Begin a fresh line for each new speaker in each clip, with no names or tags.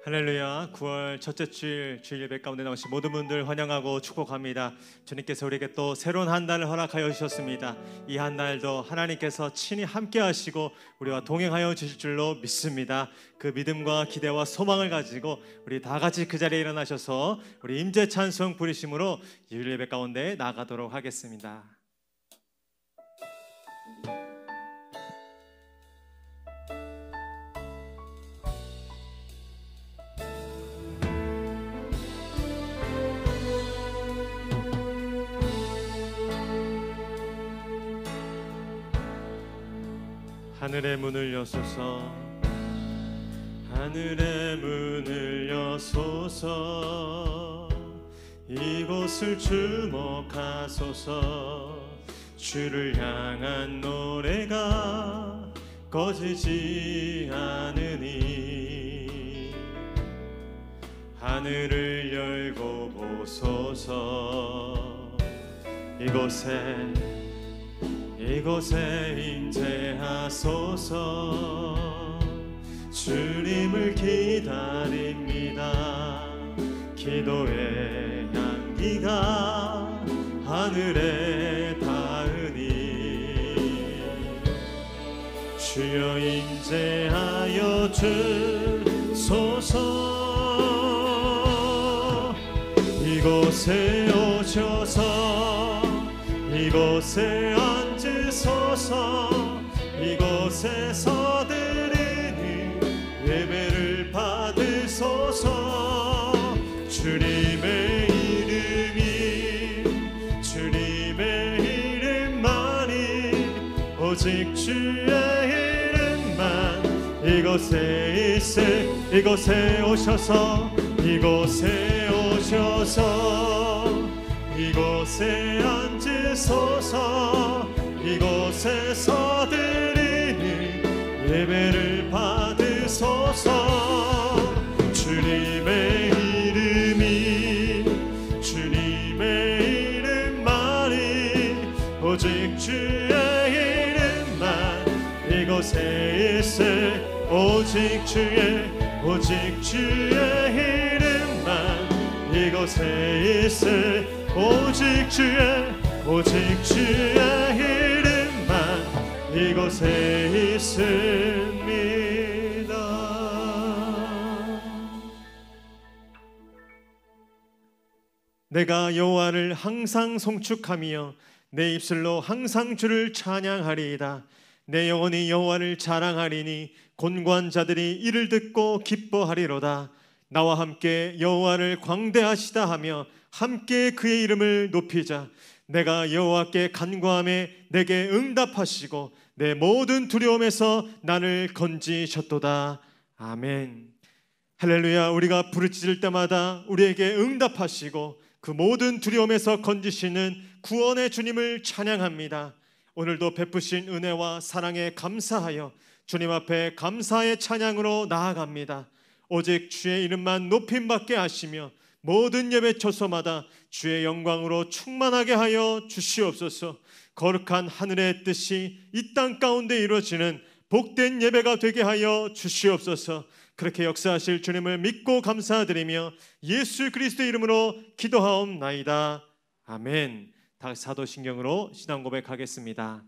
할렐루야. 9월 첫째 주일 예배 가운데 나오신 모든 분들 환영하고 축복합니다. 주님께서 우리에게 또 새로운 한 달을 허락하여 주셨습니다. 이 한 달도 하나님께서 친히 함께 하시고 우리와 동행하여 주실 줄로 믿습니다. 그 믿음과 기대와 소망을 가지고 우리 다 같이 그 자리에 일어나셔서 우리 임재 찬송 부르심으로 주일 예배 가운데 나가도록 하겠습니다. 하늘의 문을 여소서, 하늘의 문을 여소서, 이곳을 주목하소서. 주를 향한 노래가 꺼지지 않으니 하늘을 열고 보소서. 이곳에 임재하소서. 주님을 기다립니다. 기도의 향기가 하늘에 닿으니 주여 임재하여 주소서. 이곳에 오셔서 이곳에 앉으소서. 이곳에서 드리는 예배를 받으소서. 주님의 이름만이 오직 주의 이름만 이곳에 오셔서 이곳에 앉으소서. 이곳에서 드리는 예배를 받으소서. 주님의 이름만이 오직 주의 이름만 이곳에 있을. 오직 주의 이름만 이곳에 있을. 오직 주의 이름만 이곳에 있습니다. 내가 여호와를 항상 송축하며 내 입술로 항상 주를 찬양하리이다. 내 영혼이 여호와를 자랑하리니 곤고한 자들이 이를 듣고 기뻐하리로다. 나와 함께 여호와를 광대하시다 하며 함께 그의 이름을 높이자. 내가 여호와께 간구하매 내게 응답하시고 내 모든 두려움에서 나를 건지셨도다. 아멘. 할렐루야. 우리가 부르짖을 때마다 우리에게 응답하시고 그 모든 두려움에서 건지시는 구원의 주님을 찬양합니다. 오늘도 베푸신 은혜와 사랑에 감사하여 주님 앞에 감사의 찬양으로 나아갑니다. 오직 주의 이름만 높임받게 하시며 모든 예배 처소마다 주의 영광으로 충만하게 하여 주시옵소서. 거룩한 하늘의 뜻이 이 땅 가운데 이루어지는 복된 예배가 되게 하여 주시옵소서. 그렇게 역사하실 주님을 믿고 감사드리며 예수 그리스도의 이름으로 기도하옵나이다. 아멘. 다시 사도신경으로 신앙 고백하겠습니다.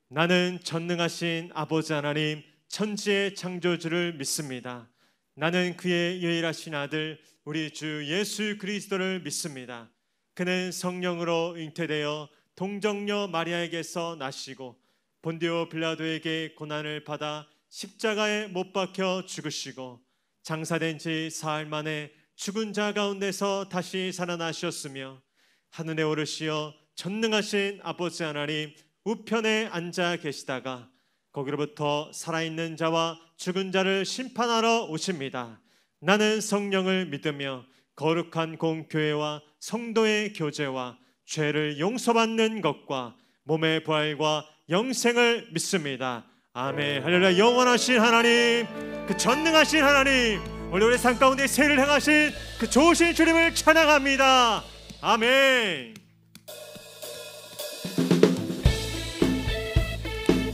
나는 전능하신 아버지 하나님 천지의 창조주를 믿습니다. 나는 그의 유일하신 아들 우리 주 예수 그리스도를 믿습니다. 그는 성령으로 잉태되어 동정녀 마리아에게서 나시고 본디오 빌라도에게 고난을 받아 십자가에 못 박혀 죽으시고 장사된 지 사흘 만에 죽은 자 가운데서 다시 살아나셨으며 하늘에 오르시어 전능하신 아버지 하나님 우편에 앉아 계시다가 거기로부터 살아있는 자와 죽은 자를 심판하러 오십니다. 나는 성령을 믿으며 거룩한 공교회와 성도의 교제와 죄를 용서받는 것과 몸의 부활과 영생을 믿습니다. 아멘. 할렐루야. 영원하신 하나님, 그 전능하신 하나님, 오늘 우리 삶 가운데 세를 행하신 그 좋으신 주님을 찬양합니다. 아멘.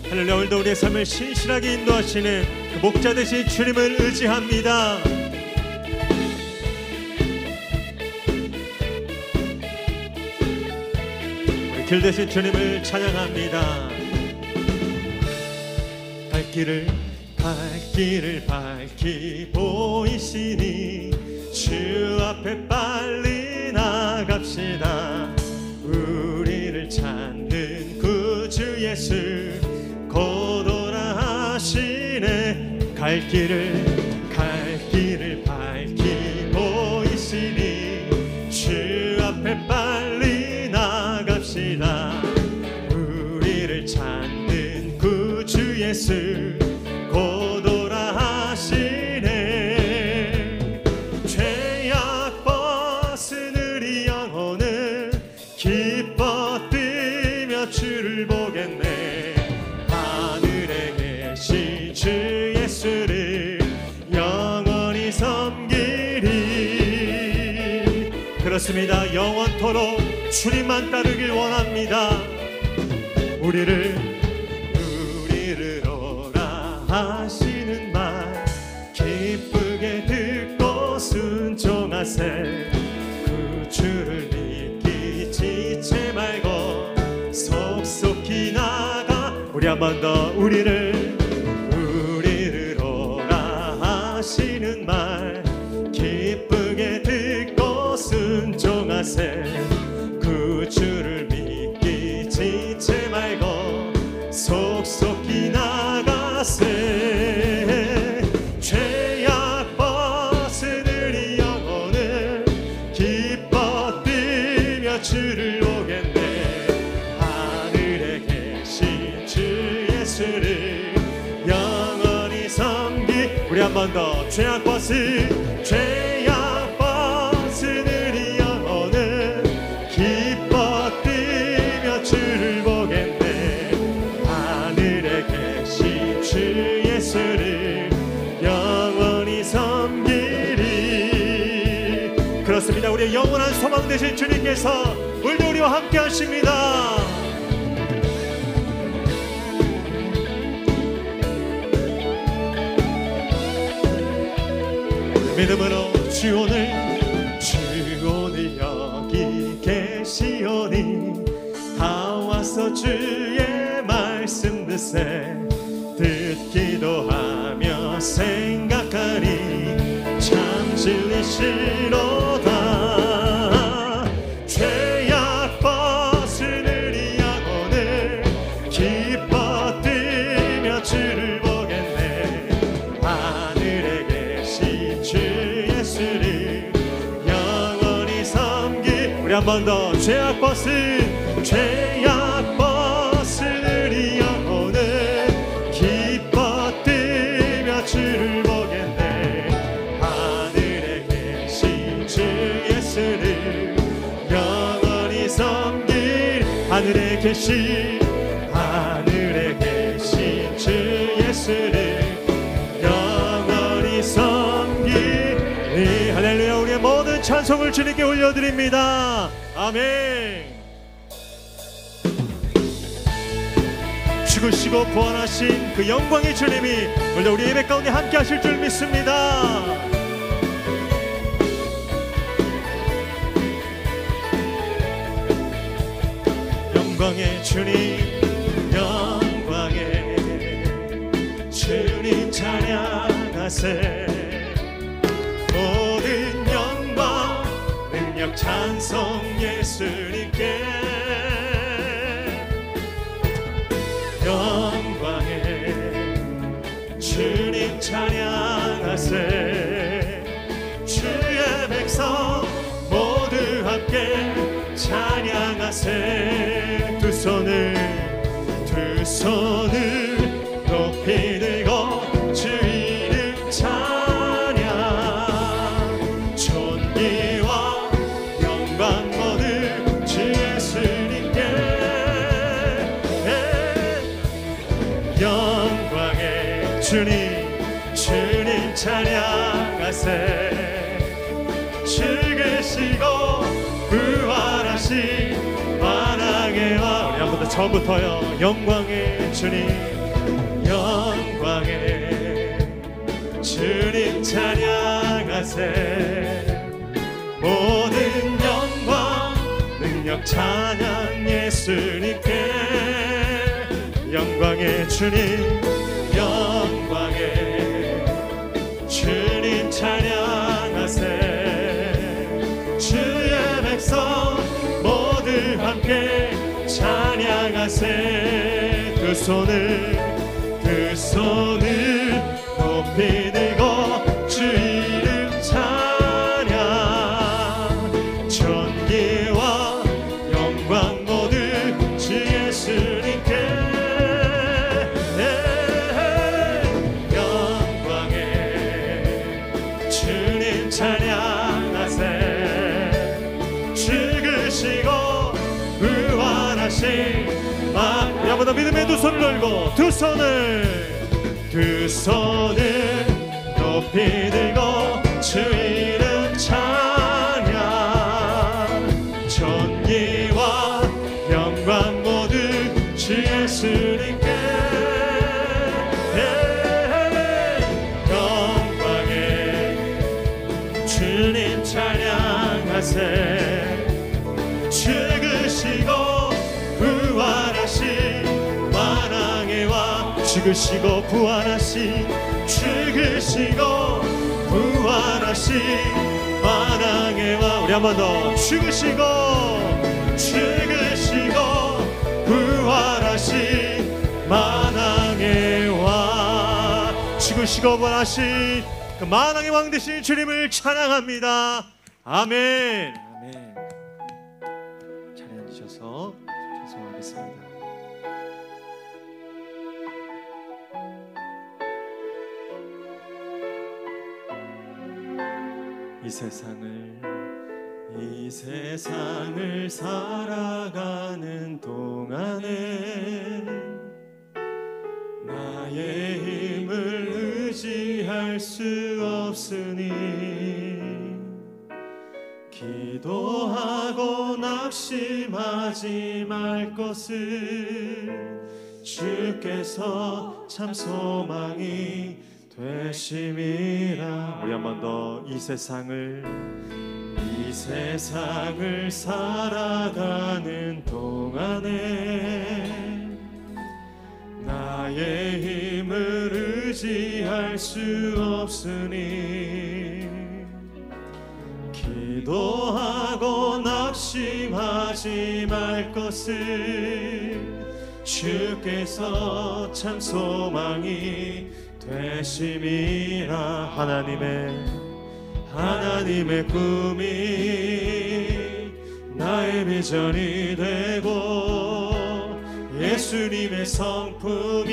할렐루야. 오늘도 우리의 삶을 신실하게 인도하시는 그 목자 되신 주님을 의지합니다. 길 대신 주님을 찬양합니다. 갈 길을 밝히 보이시니 주 앞에 빨리 나갑시다. 우리를 찾는 구주 예수 곧 오라 하시네. 갈 길을 밝히 보이시니 주 앞에 빨리 나갑시다. 우리를 찾는 구주 예수 곧 오라 하시네. 죄악 벗은 우리 영혼은 기뻐 뛰며 주를 보겠네. 하늘에 계신 주 예수를 영원히 섬기리. 그렇습니다. 영원토록 주님만 따르길 원합니다. 우리를 오라 하시는 말 기쁘게 듣고 순종하세. 그 주를 믿기 지체 말고 속속히 나가. 우리 한 번 더. 우리를 오라 하시는 말 기쁘게 듣고 순종하세. 그 주를 믿기 지체 말고 속속히 나가세. 죄악 벗은 우리 영혼은 기뻐 뛰며 주를 보겠네. 하늘에 계신 주 예수를 영원히 섬기. 우리 한 번 더. 죄악 벗은 우리 영혼은 기뻐 뛰며 주를 보겠네. 하늘에 계신 주 예수를 영원히 섬기리. 그렇습니다. 우리의 영원한 소망 되신 주님께서 오늘도 우리와 함께 하십니다. 믿음으로 주 오늘 여기 계시오니 다 와서 주의 말씀 듣기도 하며 생각하니 참 진리시로다. 죄악 벗은 우리 영혼을 기뻐 뛰며 주를 보겠네. 하늘에 계신 주 예수를 영원히 섬기. 우리 한 번 더. 죄악 벗은 우리 영혼을 기뻐 뛰며 주를 보겠네. 하늘에 계신 주 예수를 영원히 섬길. 하늘에 계신 주 예수를 영원히 섬길. 할렐루야. 우리의 모든 찬송을 주님께 올려드립니다. 아멘. 죽으시고 부활하신 그 영광의 주님이 오늘도 우리 예배 가운데 함께 하실 줄 믿습니다. 영광의 주님 찬양하세. 모든 영광 능력 찬송 예수님께. 영광의 주님 찬양하세. 주의 백성 모두 함께 찬양하세. 두 손을 높이 들고 주 이름 찬양. 존귀와 영광 모두 주 예수님께. 영광의 주님 찬양하세. 죽으시고 부활하신 만왕의 왕. 우리 한 번 더 처음부터요. 영광의 주님 찬양하세. 모든 영광 능력 찬양 예수 예수님께 영광의 주님, 영광의 주님 찬양하세. 주의 백성 모두 함께 찬양하세. 두 손을 높이 들고 주 이름 찬양. 존귀와 영광 모두 주 예수님께. 영광의 주님 찬양하세. 죽으시고 부활하신 한번 더 믿음의 두 손을 들고 두 손을 높이 들고 주 이름 찬양. 존귀와 영광 모두 주 예수님께. 영광의 주님 찬양하세. 죽으시고 부활하신 만왕의 왕. 죽으시고 부활하신, 죽으시고 부활하신 만왕의 왕. 우리 한 번 더. 죽으시고 부활하신 만왕의 왕. 죽으시고 부활하신 그 만왕의 왕 되신 주님을 찬양합니다. 아멘. 아멘. 자리에 앉으셔서 죄송하겠습니다. 이 세상을 살아가는 동안에 나의 힘을 의지할 수 없으니 기도하고 낙심하지 말 것을 주께서 참 소망이 되심이라. 우리 한 번 더. 이 세상을 살아가는 동안에 나의 힘을 의지할 수 없으니 기도하고 낙심하지 말 것을 주께서 참 소망이 되심이라. 하나님의 꿈이 나의 비전이 되고 예수님의 성품이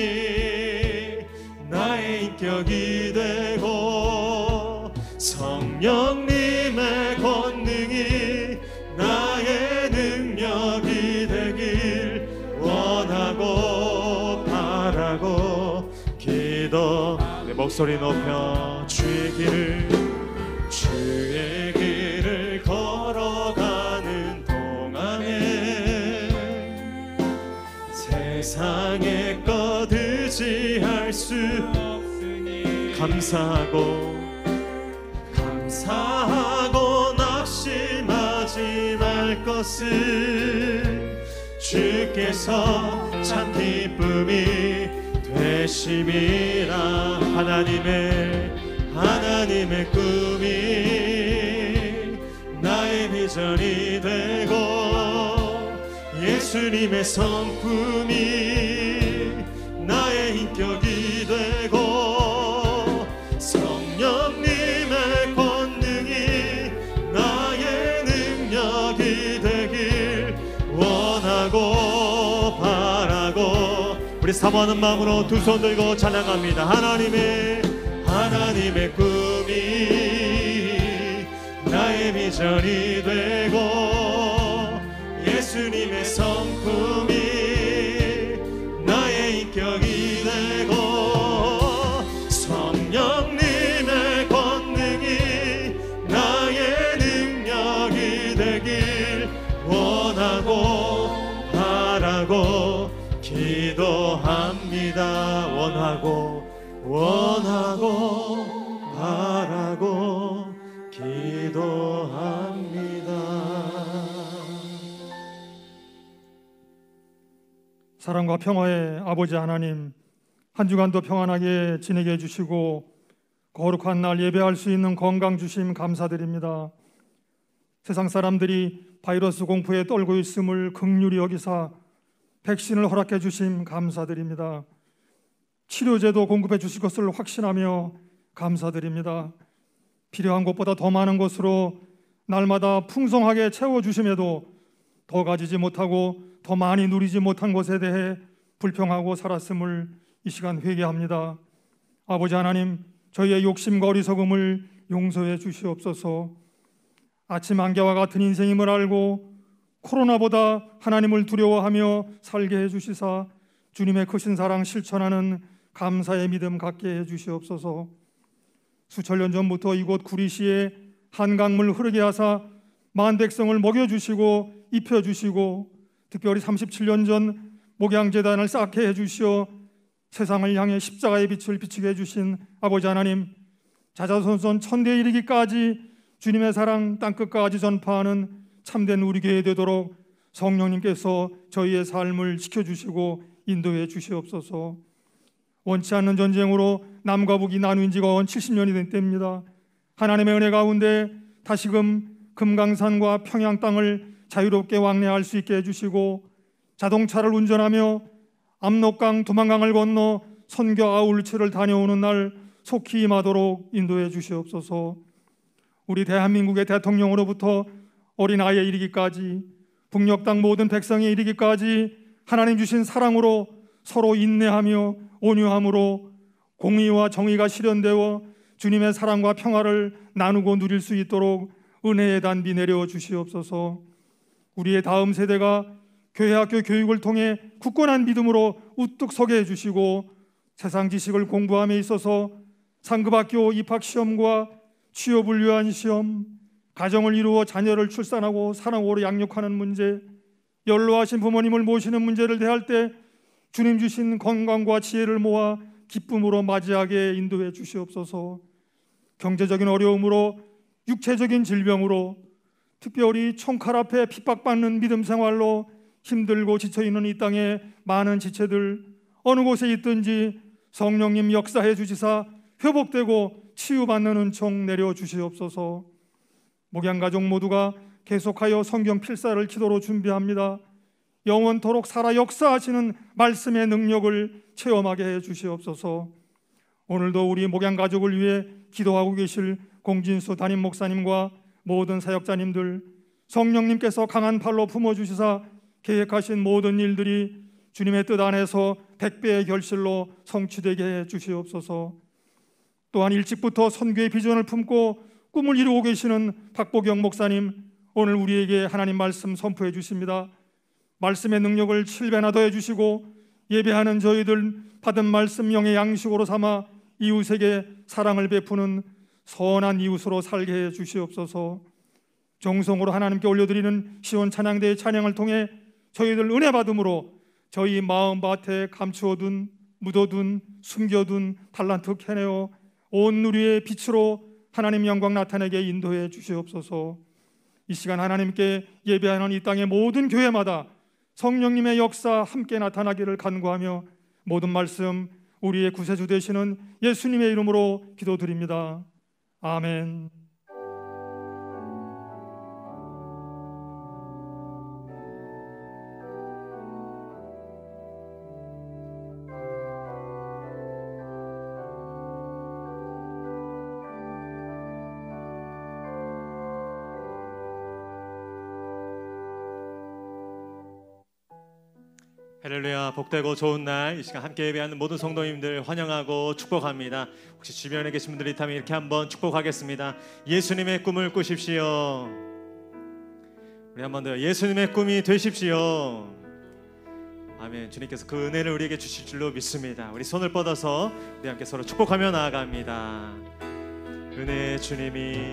나의 인격이 되고 성령님의 권능이 나의 능력이 되길 원하고 바라고 기도. 내 목소리 높여 주의 길을 걸어가는 동안에 세상의 것 의지할 수 없으니 감사하고 낙심하지 말 것을 주께서 참 기쁨이 되심이라. 하나님의 꿈이 나의 비전이 되고 예수님의 성품이 나의 인격이 되고 성령님의 권능이 나의 능력이 되길 원하고 바라고. 우리 사모하는 마음으로 두 손 들고 찬양합니다. 하나님의 꿈이 나의 비전이 되고 예수님의 성품이 나의 인격이 되고 성령님의 권능이 나의 능력이 되길 원하고 바라고 기도합니다. 원하고 바라고 기도합니다.
사랑과 평화의 아버지 하나님, 한 주간도 평안하게 지내게 해주시고 거룩한 날 예배할 수 있는 건강 주심 감사드립니다. 세상 사람들이 바이러스 공포에 떨고 있음을 긍휼히 여기사 백신을 허락해 주심 감사드립니다. 치료제도 공급해 주실 것을 확신하며 감사드립니다. 필요한 것보다 더 많은 것으로 날마다 풍성하게 채워주심에도 더 가지지 못하고 더 많이 누리지 못한 것에 대해 불평하고 살았음을 이 시간 회개합니다. 아버지 하나님, 저희의 욕심과 어리석음을 용서해 주시옵소서. 아침 안개와 같은 인생임을 알고 코로나보다 하나님을 두려워하며 살게 해주시사 주님의 크신 사랑 실천하는 감사의 믿음 갖게 해주시옵소서. 수천 년 전부터 이곳 구리시에 한강물 흐르게 하사 만 백성을 먹여주시고 입혀주시고 특별히 37년 전 목양재단을 쌓게 해주시어 세상을 향해 십자가의 빛을 비치게 해주신 아버지 하나님, 자자손손 천대에 이르기까지 주님의 사랑 땅끝까지 전파하는 참된 우리 교회 되도록 성령님께서 저희의 삶을 지켜주시고 인도해 주시옵소서. 원치 않는 전쟁으로 남과 북이 나누인 지가 70년이 된 때입니다. 하나님의 은혜 가운데 다시금 금강산과 평양 땅을 자유롭게 왕래할 수 있게 해주시고 자동차를 운전하며 압록강 두만강을 건너 선교 아울츠를 다녀오는 날 속히 임하도록 인도해 주시옵소서. 우리 대한민국의 대통령으로부터 어린아이에 이르기까지 북녘 땅 모든 백성에 이르기까지 하나님 주신 사랑으로 서로 인내하며 온유함으로 공의와 정의가 실현되어 주님의 사랑과 평화를 나누고 누릴 수 있도록 은혜의 단비 내려 주시옵소서. 우리의 다음 세대가 교회 학교 교육을 통해 굳건한 믿음으로 우뚝 서게 해주시고 세상 지식을 공부함에 있어서 상급학교 입학시험과 취업을 위한 시험, 가정을 이루어 자녀를 출산하고 사랑으로 양육하는 문제, 연로하신 부모님을 모시는 문제를 대할 때 주님 주신 건강과 지혜를 모아 기쁨으로 맞이하게 인도해 주시옵소서. 경제적인 어려움으로 육체적인 질병으로 특별히 총칼 앞에 핍박받는 믿음 생활로 힘들고 지쳐있는 이 땅의 많은 지체들 어느 곳에 있든지 성령님 역사해 주시사 회복되고 치유받는 은총 내려 주시옵소서. 목양가족 모두가 계속하여 성경 필사를 기도로 준비합니다. 영원토록 살아 역사하시는 말씀의 능력을 체험하게 해 주시옵소서. 오늘도 우리 목양가족을 위해 기도하고 계실 공진수 담임 목사님과 모든 사역자님들 성령님께서 강한 팔로 품어주시사 계획하신 모든 일들이 주님의 뜻 안에서 100배의 결실로 성취되게 해 주시옵소서. 또한 일찍부터 선교의 비전을 품고 꿈을 이루고 계시는 박보경 목사님, 오늘 우리에게 하나님 말씀 선포해 주십니다. 말씀의 능력을 7배나 더해 주시고 예배하는 저희들 받은 말씀 영의 양식으로 삼아 이웃에게 사랑을 베푸는 선한 이웃으로 살게 해 주시옵소서. 정성으로 하나님께 올려드리는 시온 찬양대의 찬양을 통해 저희들 은혜 받음으로 저희 마음밭에 감추어둔, 묻어둔, 숨겨둔 달란트 캐내어 온 누리의 빛으로 하나님 영광 나타내게 인도해 주시옵소서. 이 시간 하나님께 예배하는 이 땅의 모든 교회마다 성령님의 역사 함께 나타나기를 간구하며 모든 말씀 우리의 구세주 되시는 예수님의 이름으로 기도드립니다. 아멘.
할렐루야. 복되고 좋은 날 이 시간 함께 예배하는 모든 성도님들 환영하고 축복합니다. 혹시 주변에 계신 분들이 있다면 이렇게 한번 축복하겠습니다. 예수님의 꿈을 꾸십시오. 우리 한번 더 예수님의 꿈이 되십시오. 아멘. 주님께서 그 은혜를 우리에게 주실 줄로 믿습니다. 우리 손을 뻗어서 우리 함께 서로 축복하며 나아갑니다. 은혜의 주님이,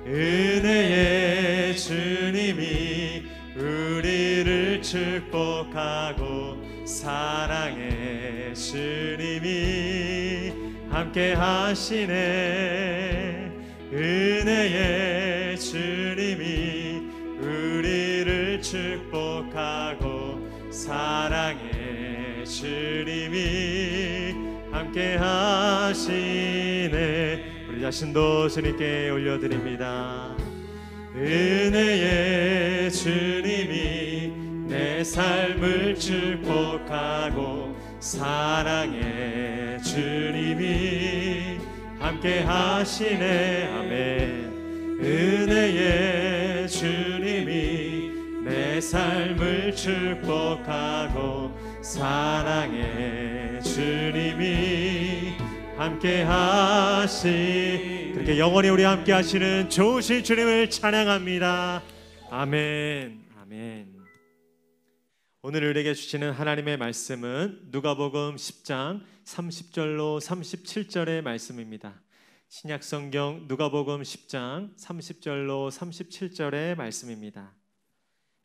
은혜의 주님이 우리를 축복하고 사랑의 주님이 함께 하시네. 은혜의 주님이 우리를 축복하고 사랑의 주님이 함께 하시네. 우리 자신도 주님께 올려드립니다. 은혜의 주님이 내 삶을 축복하고 사랑의 주님이 함께 하시네. 아멘. 은혜의 주님이 내 삶을 축복하고 사랑의 주님이 함께 그렇게 영원히 우리 함께 하시는 좋으신 주님을 찬양합니다. 아멘. 아멘. 오늘 우리에게 주시는 하나님의 말씀은 누가복음 10장 30절로 37절의 말씀입니다. 신약성경 누가복음 10장 30절로 37절의 말씀입니다.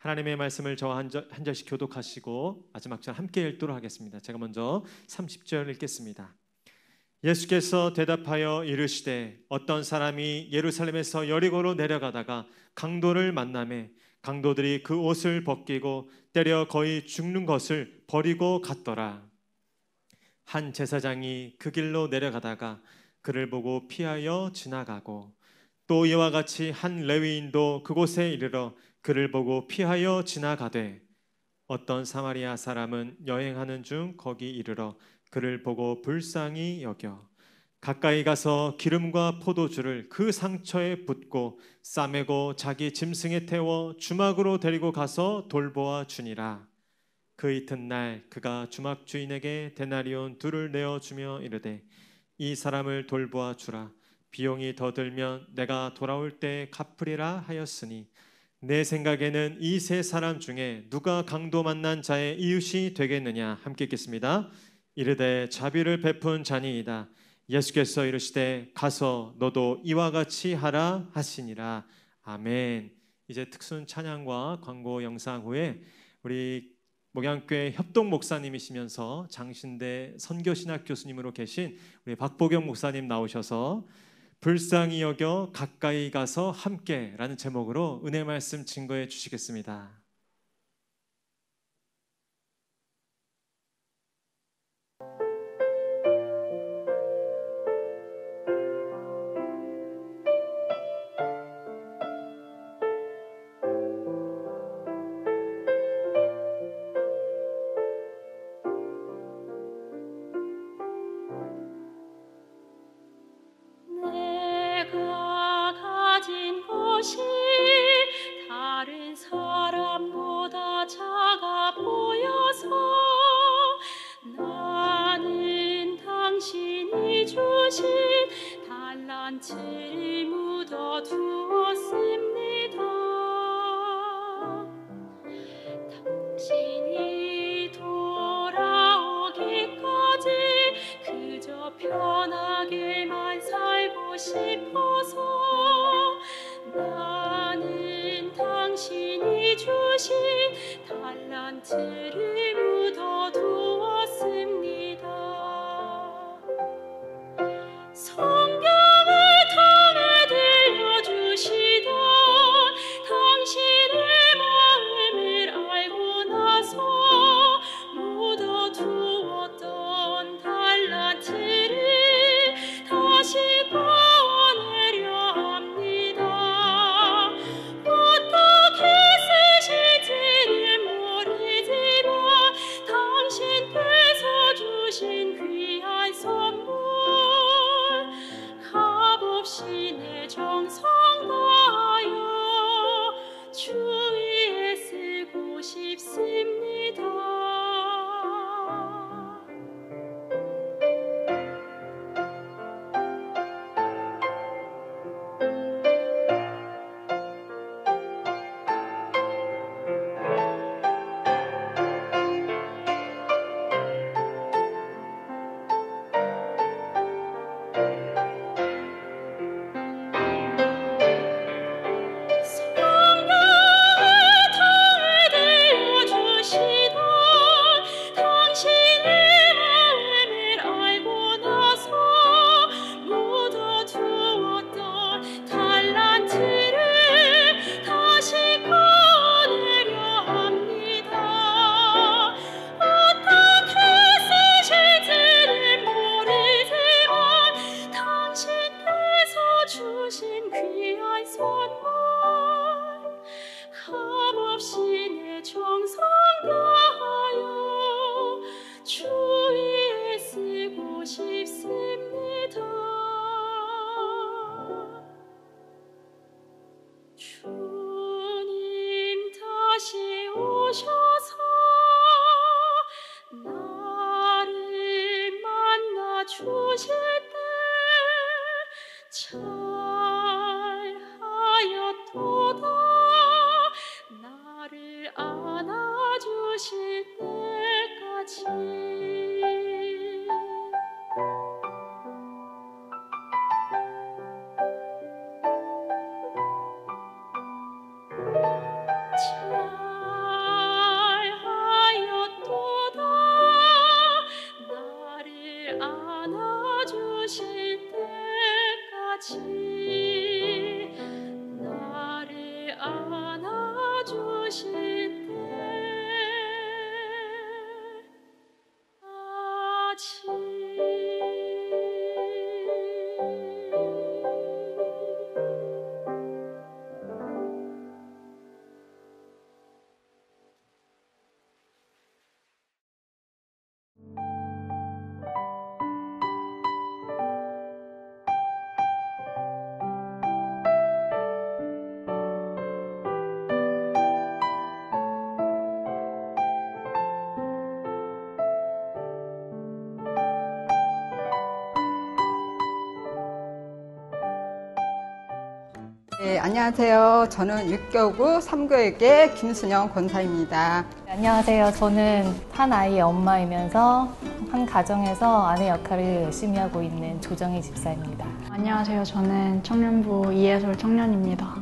하나님의 말씀을 저와 한 절씩 교독하시고 마지막 절 함께 읽도록 하겠습니다. 제가 먼저 30절 읽겠습니다. 예수께서 대답하여 이르시되 어떤 사람이 예루살렘에서 여리고로 내려가다가 강도를 만나매 강도들이 그 옷을 벗기고 때려 거의 죽는 것을 버리고 갔더라. 한 제사장이 그 길로 내려가다가 그를 보고 피하여 지나가고 또 이와 같이 한 레위인도 그곳에 이르러 그를 보고 피하여 지나가되 어떤 사마리아 사람은 여행하는 중 거기 이르러 그를 보고 불쌍히 여겨 가까이 가서 기름과 포도주를 그 상처에 붓고 싸매고 자기 짐승에 태워 주막으로 데리고 가서 돌보아 주니라. 그 이튿날 그가 주막 주인에게 데나리온 2를 내어주며 이르되 이 사람을 돌보아 주라. 비용이 더 들면 내가 돌아올 때 갚으리라 하였으니 내 생각에는 이 세 사람 중에 누가 강도 만난 자의 이웃이 되겠느냐. 함께 읽겠습니다. 이르되 자비를 베푼 자니이다. 예수께서 이르시되 가서 너도 이와 같이 하라 하시니라. 아멘. 이제 특순 찬양과 광고 영상 후에 우리 목양교회 협동 목사님이시면서 장신대 선교신학 교수님으로 계신 우리 박보경 목사님 나오셔서 불쌍히 여겨 가까이 가서 함께라는 제목으로 은혜 말씀 증거해 주시겠습니다.
다른 사람보다 작아 보여서 나는 당신이 주신 달란트를 묻어두었습니다. 당신이 돌아오기까지 그저 편하게만 살고 싶어서 나는 당신이 주신 달란트를 묻어두었습니다. 성경을 통해 들려주시던 당신의 마음을 알고 나서 묻어두었던 달란트를 다시 꺼내려 합니다. 어떻게 쓰실지는 모르지만 당신께서 주신 귀한 선물 주셔서 나를 만나 주실 때 잘하였도다. 나를 안아주실 때까지. 잘하였도다. 나를 안아주실 때까지. 나를 안아주실
네, 안녕하세요. 저는 6교구 3교육의 김순영 권사입니다.
안녕하세요. 저는 한 아이의 엄마이면서 한 가정에서 아내 역할을 열심히 하고 있는 조정희 집사입니다.
안녕하세요. 저는 청년부 이해솔 청년입니다.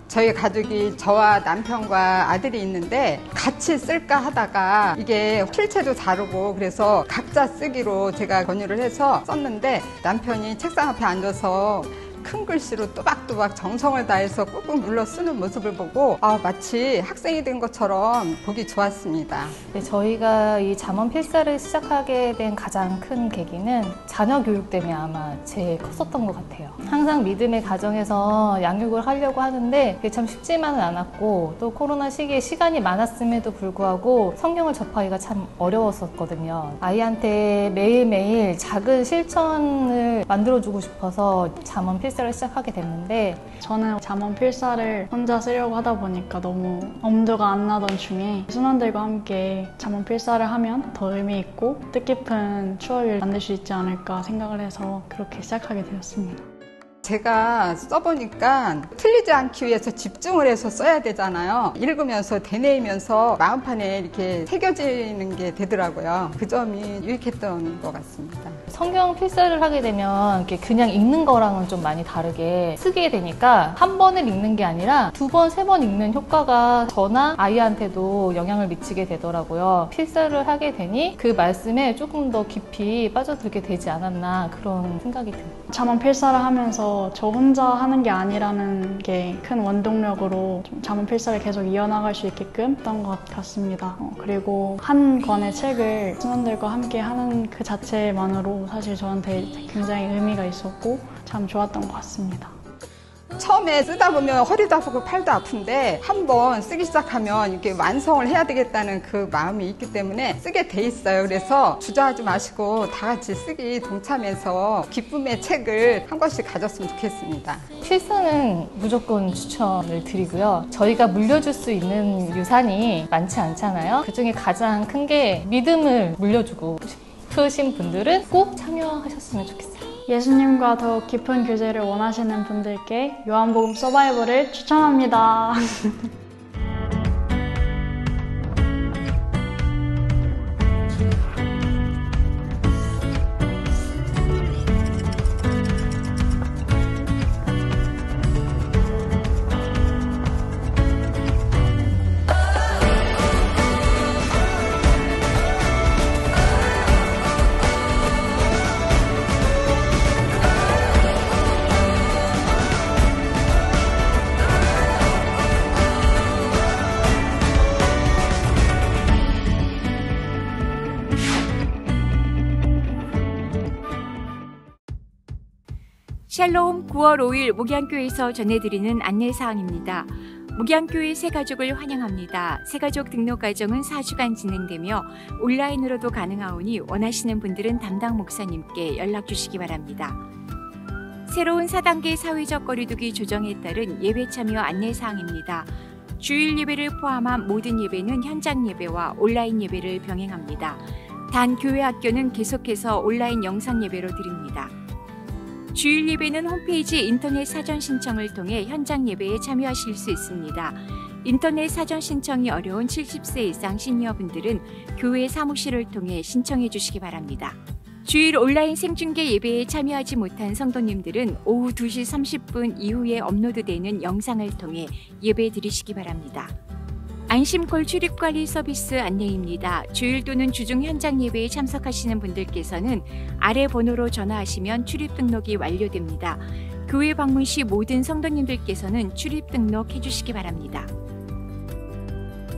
저희 가족이 저와 남편과 아들이 있는데 같이 쓸까 하다가 이게 필체도 다르고 그래서 각자 쓰기로 제가 권유를 해서 썼는데 남편이 책상 앞에 앉아서 큰 글씨로 또박또박 정성을 다해서 꾹꾹 눌러 쓰는 모습을 보고 마치 학생이 된 것처럼 보기 좋았습니다.
네, 저희가 이 잠언 필사를 시작하게 된 가장 큰 계기는 자녀 교육 때문에 아마 제일 컸었던 것 같아요. 항상 믿음의 가정에서 양육을 하려고 하는데 그게 참 쉽지만은 않았고 또 코로나 시기에 시간이 많았음에도 불구하고 성경을 접하기가 참 어려웠었거든요. 아이한테 매일매일 작은 실천을 만들어주고 싶어서 잠언 필사를 시작하게 됐는데
저는 잠언 필사를 혼자 쓰려고 하다 보니까 너무 엄두가 안 나던 중에 순원들과 함께 잠언 필사를 하면 더 의미 있고 뜻깊은 추억을 만들 수 있지 않을까 생각을 해서 그렇게 시작하게 되었습니다.
제가 써보니까 틀리지 않기 위해서 집중을 해서 써야 되잖아요. 읽으면서 되뇌이면서 마음판에 이렇게 새겨지는 게 되더라고요. 그 점이 유익했던 것 같습니다.
성경 필사를 하게 되면 이렇게 그냥 읽는 거랑은 좀 많이 다르게 쓰게 되니까 한 번을 읽는 게 아니라 두 번, 세 번 읽는 효과가 저나 아이한테도 영향을 미치게 되더라고요. 필사를 하게 되니 그 말씀에 조금 더 깊이 빠져들게 되지 않았나 그런 생각이 듭니다.
잠언 필사를 하면서 저 혼자 하는 게 아니라는 게 큰 원동력으로 좀 잠언 필사를 계속 이어나갈 수 있게끔 했던 것 같습니다. 그리고 한 권의 책을 순원들과 함께 하는 그 자체만으로 사실 저한테 굉장히 의미가 있었고 참 좋았던 것 같습니다.
처음에 쓰다 보면 허리도 아프고 팔도 아픈데 한번 쓰기 시작하면 이렇게 완성을 해야 되겠다는 그 마음이 있기 때문에 쓰게 돼 있어요. 그래서 주저하지 마시고 다 같이 쓰기 동참해서 기쁨의 책을 한 권씩 가졌으면 좋겠습니다.
필사는 무조건 추천을 드리고요. 저희가 물려줄 수 있는 유산이 많지 않잖아요. 그중에 가장 큰 게 믿음을 물려주고 싶으신 분들은 꼭 참여하셨으면 좋겠어요.
예수님과 더욱 깊은 교제를 원하시는 분들께 요한복음 서바이벌을 추천합니다.
샬롬 9월 5일 목양교회에서 전해드리는 안내사항입니다. 목양교회 새가족을 환영합니다. 새가족 등록 과정은 4주간 진행되며 온라인으로도 가능하오니 원하시는 분들은 담당 목사님께 연락 주시기 바랍니다. 새로운 4단계 사회적 거리두기 조정에 따른 예배 참여 안내사항입니다. 주일 예배를 포함한 모든 예배는 현장 예배와 온라인 예배를 병행합니다. 단 교회 학교는 계속해서 온라인 영상 예배로 드립니다. 주일 예배는 홈페이지 인터넷 사전 신청을 통해 현장 예배에 참여하실 수 있습니다. 인터넷 사전 신청이 어려운 70세 이상 시니어분들은 교회 사무실을 통해 신청해 주시기 바랍니다. 주일 온라인 생중계 예배에 참여하지 못한 성도님들은 오후 2시 30분 이후에 업로드되는 영상을 통해 예배 드리시기 바랍니다. 안심콜 출입관리 서비스 안내입니다. 주일 또는 주중 현장 예배에 참석하시는 분들께서는 아래 번호로 전화하시면 출입 등록이 완료됩니다. 교회 방문 시 모든 성도님들께서는 출입 등록해 주시기 바랍니다.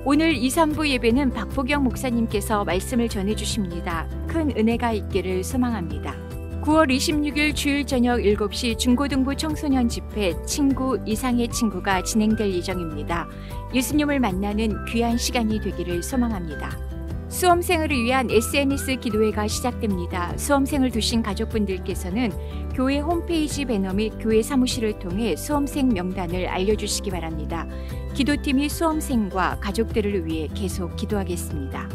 오늘 2, 3부 예배는 박보경 목사님께서 말씀을 전해주십니다. 큰 은혜가 있기를 소망합니다. 9월 26일 주일 저녁 7시 중고등부 청소년 집회 친구 이상의 친구가 진행될 예정입니다. 예수님을 만나는 귀한 시간이 되기를 소망합니다. 수험생을 위한 SNS 기도회가 시작됩니다. 수험생을 두신 가족분들께서는 교회 홈페이지 배너 및 교회 사무실을 통해 수험생 명단을 알려주시기 바랍니다. 기도팀이 수험생과 가족들을 위해 계속 기도하겠습니다.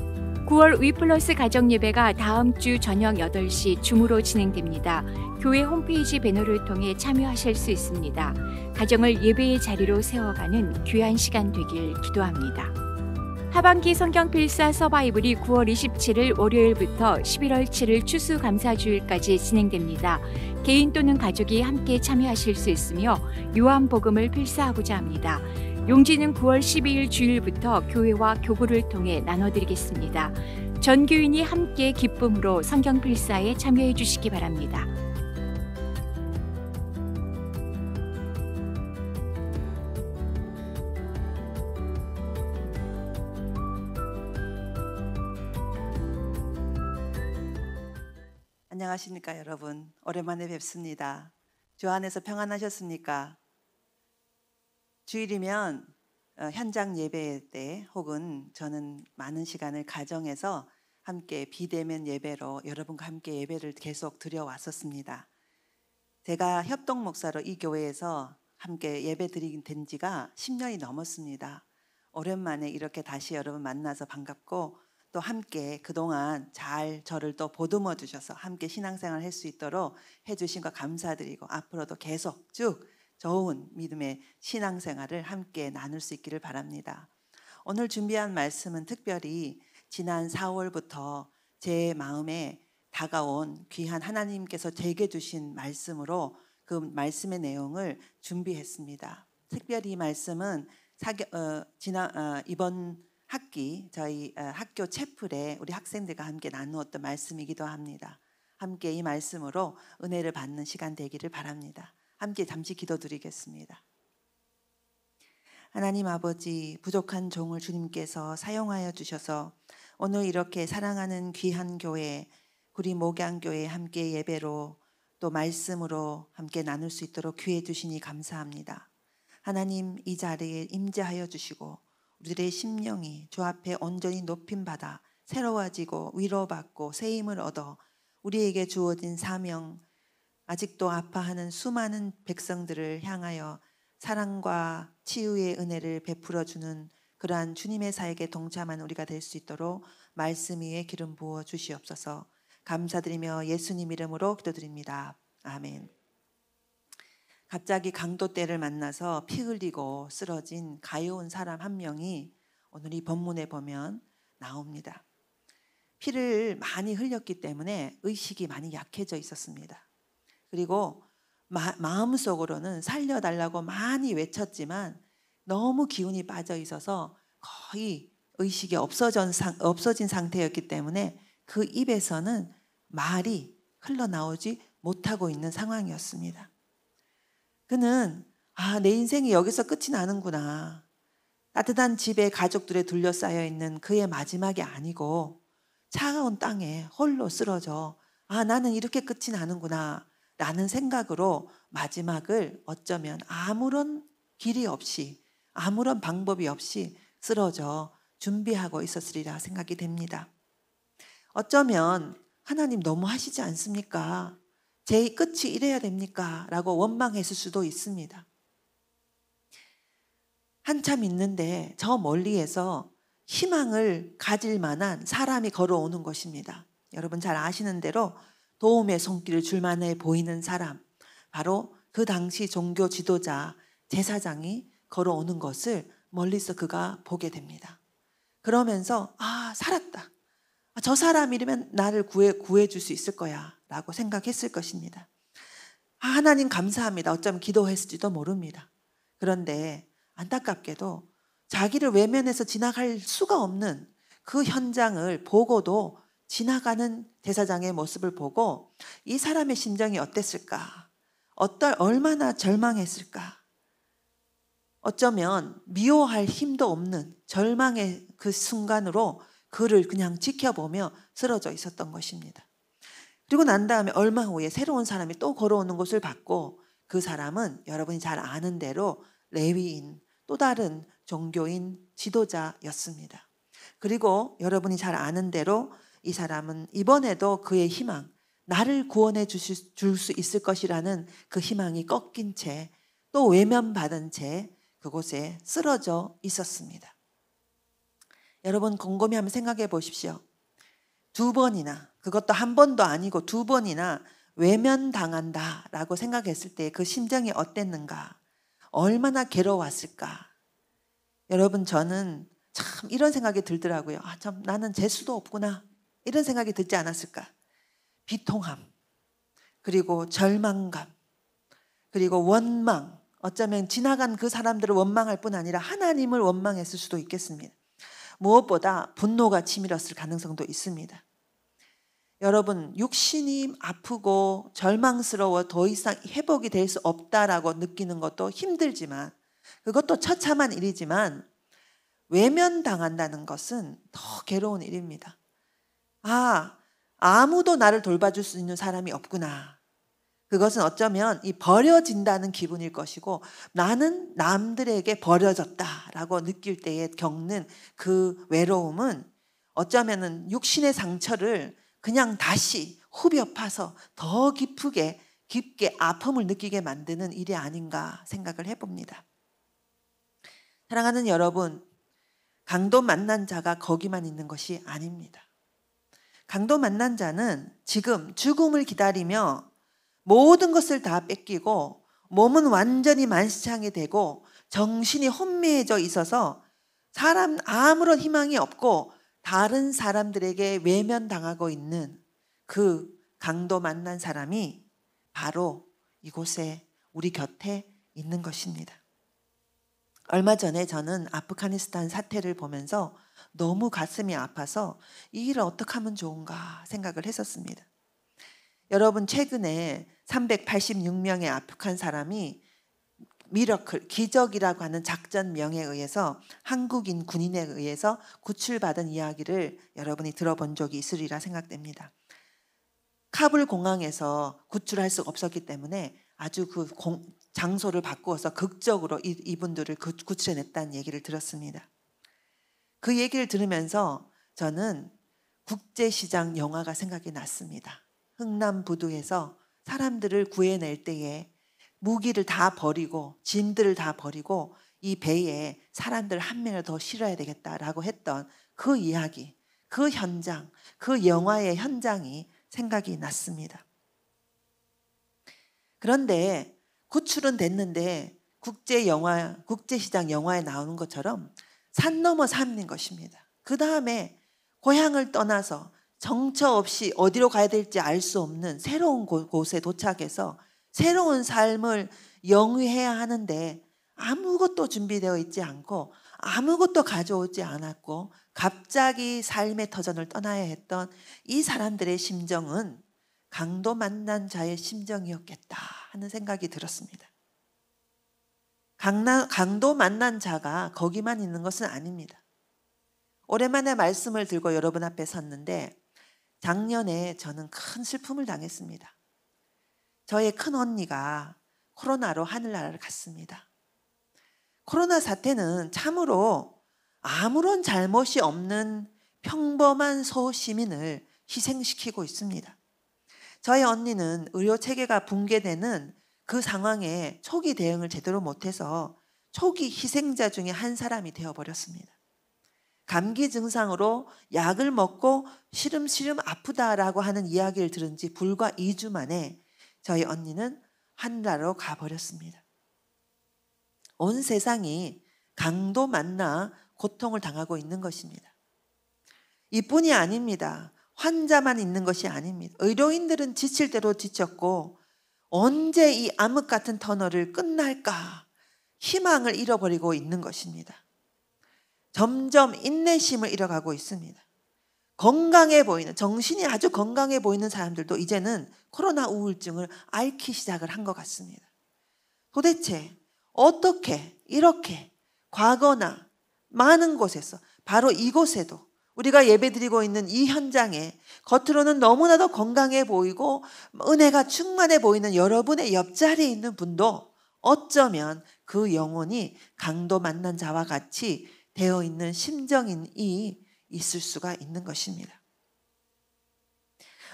9월 위플러스 가정예배가 다음 주 저녁 8시 줌으로 진행됩니다. 교회 홈페이지 배너를 통해 참여하실 수 있습니다. 가정을 예배의 자리로 세워가는 귀한 시간 되길 기도합니다. 하반기 성경 필사 서바이블이 9월 27일 월요일부터 11월 7일 추수감사주일까지 진행됩니다. 개인 또는 가족이 함께 참여하실 수 있으며 요한복음을 필사하고자 합니다. 용지는 9월 12일 주일부터 교회와 교구를 통해 나눠드리겠습니다. 전 교인이 함께 기쁨으로 성경 필사에 참여해 주시기 바랍니다.
안녕하십니까 여러분. 오랜만에 뵙습니다. 주 안에서 평안하셨습니까? 주일이면 현장 예배 때 혹은 저는 많은 시간을 가정에서 함께 비대면 예배로 여러분과 함께 예배를 계속 드려왔었습니다. 제가 협동 목사로 이 교회에서 함께 예배 드리긴 된 지가 10년이 넘었습니다. 오랜만에 이렇게 다시 여러분 만나서 반갑고 또 함께 그동안 잘 저를 또 보듬어 주셔서 함께 신앙생활 할 수 있도록 해주신 거 감사드리고 앞으로도 계속 쭉 좋은 믿음의 신앙생활을 함께 나눌 수 있기를 바랍니다. 오늘 준비한 말씀은 특별히 지난 4월부터 제 마음에 다가온 귀한 하나님께서 제게 주신 말씀으로 그 말씀의 내용을 준비했습니다. 특별히 이 말씀은 이번 학기 저희 학교 채플에 우리 학생들과 함께 나누었던 말씀이기도 합니다. 함께 이 말씀으로 은혜를 받는 시간 되기를 바랍니다. 함께 잠시 기도드리겠습니다. 하나님 아버지, 부족한 종을 주님께서 사용하여 주셔서 오늘 이렇게 사랑하는 귀한 교회, 우리 목양교회 함께 예배로 또 말씀으로 함께 나눌 수 있도록 기회 주시니 감사합니다. 하나님, 이 자리에 임재하여 주시고 우리들의 심령이 주 앞에 온전히 높임받아 새로워지고 위로받고 새힘을 얻어 우리에게 주어진 사명, 아직도 아파하는 수많은 백성들을 향하여 사랑과 치유의 은혜를 베풀어주는 그러한 주님의 사역에 동참하는 우리가 될 수 있도록 말씀 위에 기름 부어 주시옵소서. 감사드리며 예수님 이름으로 기도드립니다. 아멘. 갑자기 강도떼를 만나서 피 흘리고 쓰러진 가여운 사람 한 명이 오늘 이 본문에 보면 나옵니다. 피를 많이 흘렸기 때문에 의식이 많이 약해져 있었습니다. 그리고 마음속으로는 살려달라고 많이 외쳤지만 너무 기운이 빠져 있어서 거의 의식이 없어진 상태였기 때문에 그 입에서는 말이 흘러나오지 못하고 있는 상황이었습니다. 그는 내 인생이 여기서 끝이 나는구나. 따뜻한 집에 가족들에 둘러싸여 있는 그의 마지막이 아니고 차가운 땅에 홀로 쓰러져 나는 이렇게 끝이 나는구나 라는 생각으로 마지막을 어쩌면 아무런 길이 없이 아무런 방법이 없이 쓰러져 준비하고 있었으리라 생각이 됩니다. 어쩌면 하나님 너무 하시지 않습니까? 제 끝이 이래야 됩니까? 라고 원망했을 수도 있습니다. 한참 있는데 저 멀리에서 희망을 가질 만한 사람이 걸어오는 것입니다. 여러분 잘 아시는 대로 도움의 손길을 줄 만해 보이는 사람, 바로 그 당시 종교 지도자 제사장이 걸어오는 것을 멀리서 그가 보게 됩니다. 그러면서 살았다. 저 사람이라면 나를 구해줄 수 있을 거야 라고 생각했을 것입니다. 하나님 감사합니다. 어쩌면 기도했을지도 모릅니다. 그런데 안타깝게도 자기를 외면해서 지나갈 수가 없는 그 현장을 보고도 지나가는 제사장의 모습을 보고 이 사람의 심정이 어땠을까? 얼마나 절망했을까? 어쩌면 미워할 힘도 없는 절망의 그 순간으로 그를 그냥 지켜보며 쓰러져 있었던 것입니다. 그리고 난 다음에 얼마 후에 새로운 사람이 또 걸어오는 것을 봤고 그 사람은 여러분이 잘 아는 대로 레위인, 또 다른 종교인 지도자였습니다. 그리고 여러분이 잘 아는 대로 이 사람은 이번에도 그의 희망, 나를 구원해 줄 수 있을 것이라는 그 희망이 꺾인 채 또 외면받은 채 그곳에 쓰러져 있었습니다. 여러분 곰곰이 한번 생각해 보십시오. 2번이나, 그것도 한 번도 아니고 2번이나 외면당한다라고 생각했을 때 그 심정이 어땠는가? 얼마나 괴로웠을까? 여러분 저는 참 이런 생각이 들더라고요. 참 나는 재수도 없구나. 이런 생각이 들지 않았을까? 비통함, 그리고 절망감, 그리고 원망, 어쩌면 지나간 그 사람들을 원망할 뿐 아니라 하나님을 원망했을 수도 있겠습니다. 무엇보다 분노가 치밀었을 가능성도 있습니다. 여러분 육신이 아프고 절망스러워 더 이상 회복이 될 수 없다라고 느끼는 것도 힘들지만 그것도 처참한 일이지만 외면당한다는 것은 더 괴로운 일입니다. 아무도 나를 돌봐줄 수 있는 사람이 없구나. 그것은 어쩌면 이 버려진다는 기분일 것이고 나는 남들에게 버려졌다라고 느낄 때에 겪는 그 외로움은 어쩌면은 육신의 상처를 그냥 다시 후벼 파서 더 깊게 아픔을 느끼게 만드는 일이 아닌가 생각을 해봅니다. 사랑하는 여러분, 강도 만난 자가 거기만 있는 것이 아닙니다. 강도 만난 자는 지금 죽음을 기다리며 모든 것을 다 뺏기고 몸은 완전히 만시창이 되고 정신이 혼미해져 있어서 아무런 희망이 없고 다른 사람들에게 외면당하고 있는 그 강도 만난 사람이 바로 이곳에 우리 곁에 있는 것입니다. 얼마 전에 저는 아프가니스탄 사태를 보면서 너무 가슴이 아파서 이 일을 어떻게 하면 좋은가 생각을 했었습니다. 여러분 최근에 386명의 아프간 사람이 미러클, 기적이라고 하는 작전명에 의해서 한국인 군인에 의해서 구출받은 이야기를 여러분이 들어본 적이 있으리라 생각됩니다. 카불 공항에서 구출할 수 없었기 때문에 아주 그 장소를 바꾸어서 극적으로 이분들을 구출해냈다는 얘기를 들었습니다. 그 얘기를 들으면서 저는 국제시장 영화가 생각이 났습니다. 흥남부두에서 사람들을 구해낼 때에 무기를 다 버리고 짐들을 다 버리고 이 배에 사람들 한 명을 더 실어야 되겠다라고 했던 그 이야기, 그 현장, 그 영화의 현장이 생각이 났습니다. 그런데 구출은 됐는데 국제시장 영화에 나오는 것처럼 산 넘어 산인 것입니다. 그 다음에 고향을 떠나서 정처 없이 어디로 가야 될지 알 수 없는 새로운 곳에 도착해서 새로운 삶을 영위해야 하는데 아무것도 준비되어 있지 않고 아무것도 가져오지 않았고 갑자기 삶의 터전을 떠나야 했던 이 사람들의 심정은 강도 만난 자의 심정이었겠다 하는 생각이 들었습니다. 강도 만난 자가 거기만 있는 것은 아닙니다. 오랜만에 말씀을 들고 여러분 앞에 섰는데 작년에 저는 큰 슬픔을 당했습니다. 저의 큰 언니가 코로나로 하늘나라를 갔습니다. 코로나 사태는 참으로 아무런 잘못이 없는 평범한 소시민을 희생시키고 있습니다. 저희 언니는 의료 체계가 붕괴되는 그 상황에 초기 대응을 제대로 못해서 초기 희생자 중에 한 사람이 되어버렸습니다. 감기 증상으로 약을 먹고 시름시름 아프다라고 하는 이야기를 들은 지 불과 2주 만에 저희 언니는 하늘나라로 가버렸습니다. 온 세상이 강도 만나 고통을 당하고 있는 것입니다. 이뿐이 아닙니다. 환자만 있는 것이 아닙니다. 의료인들은 지칠 대로 지쳤고 언제 이 암흑 같은 터널을 끝날까 희망을 잃어버리고 있는 것입니다. 점점 인내심을 잃어가고 있습니다. 건강해 보이는, 정신이 아주 건강해 보이는 사람들도 이제는 코로나 우울증을 앓기 시작을 한 것 같습니다. 도대체 어떻게 이렇게 과거나 많은 곳에서, 바로 이곳에도 우리가 예배드리고 있는 이 현장에 겉으로는 너무나도 건강해 보이고 은혜가 충만해 보이는 여러분의 옆자리에 있는 분도 어쩌면 그 영혼이 강도 만난 자와 같이 되어 있는 심정이 있을 수가 있는 것입니다.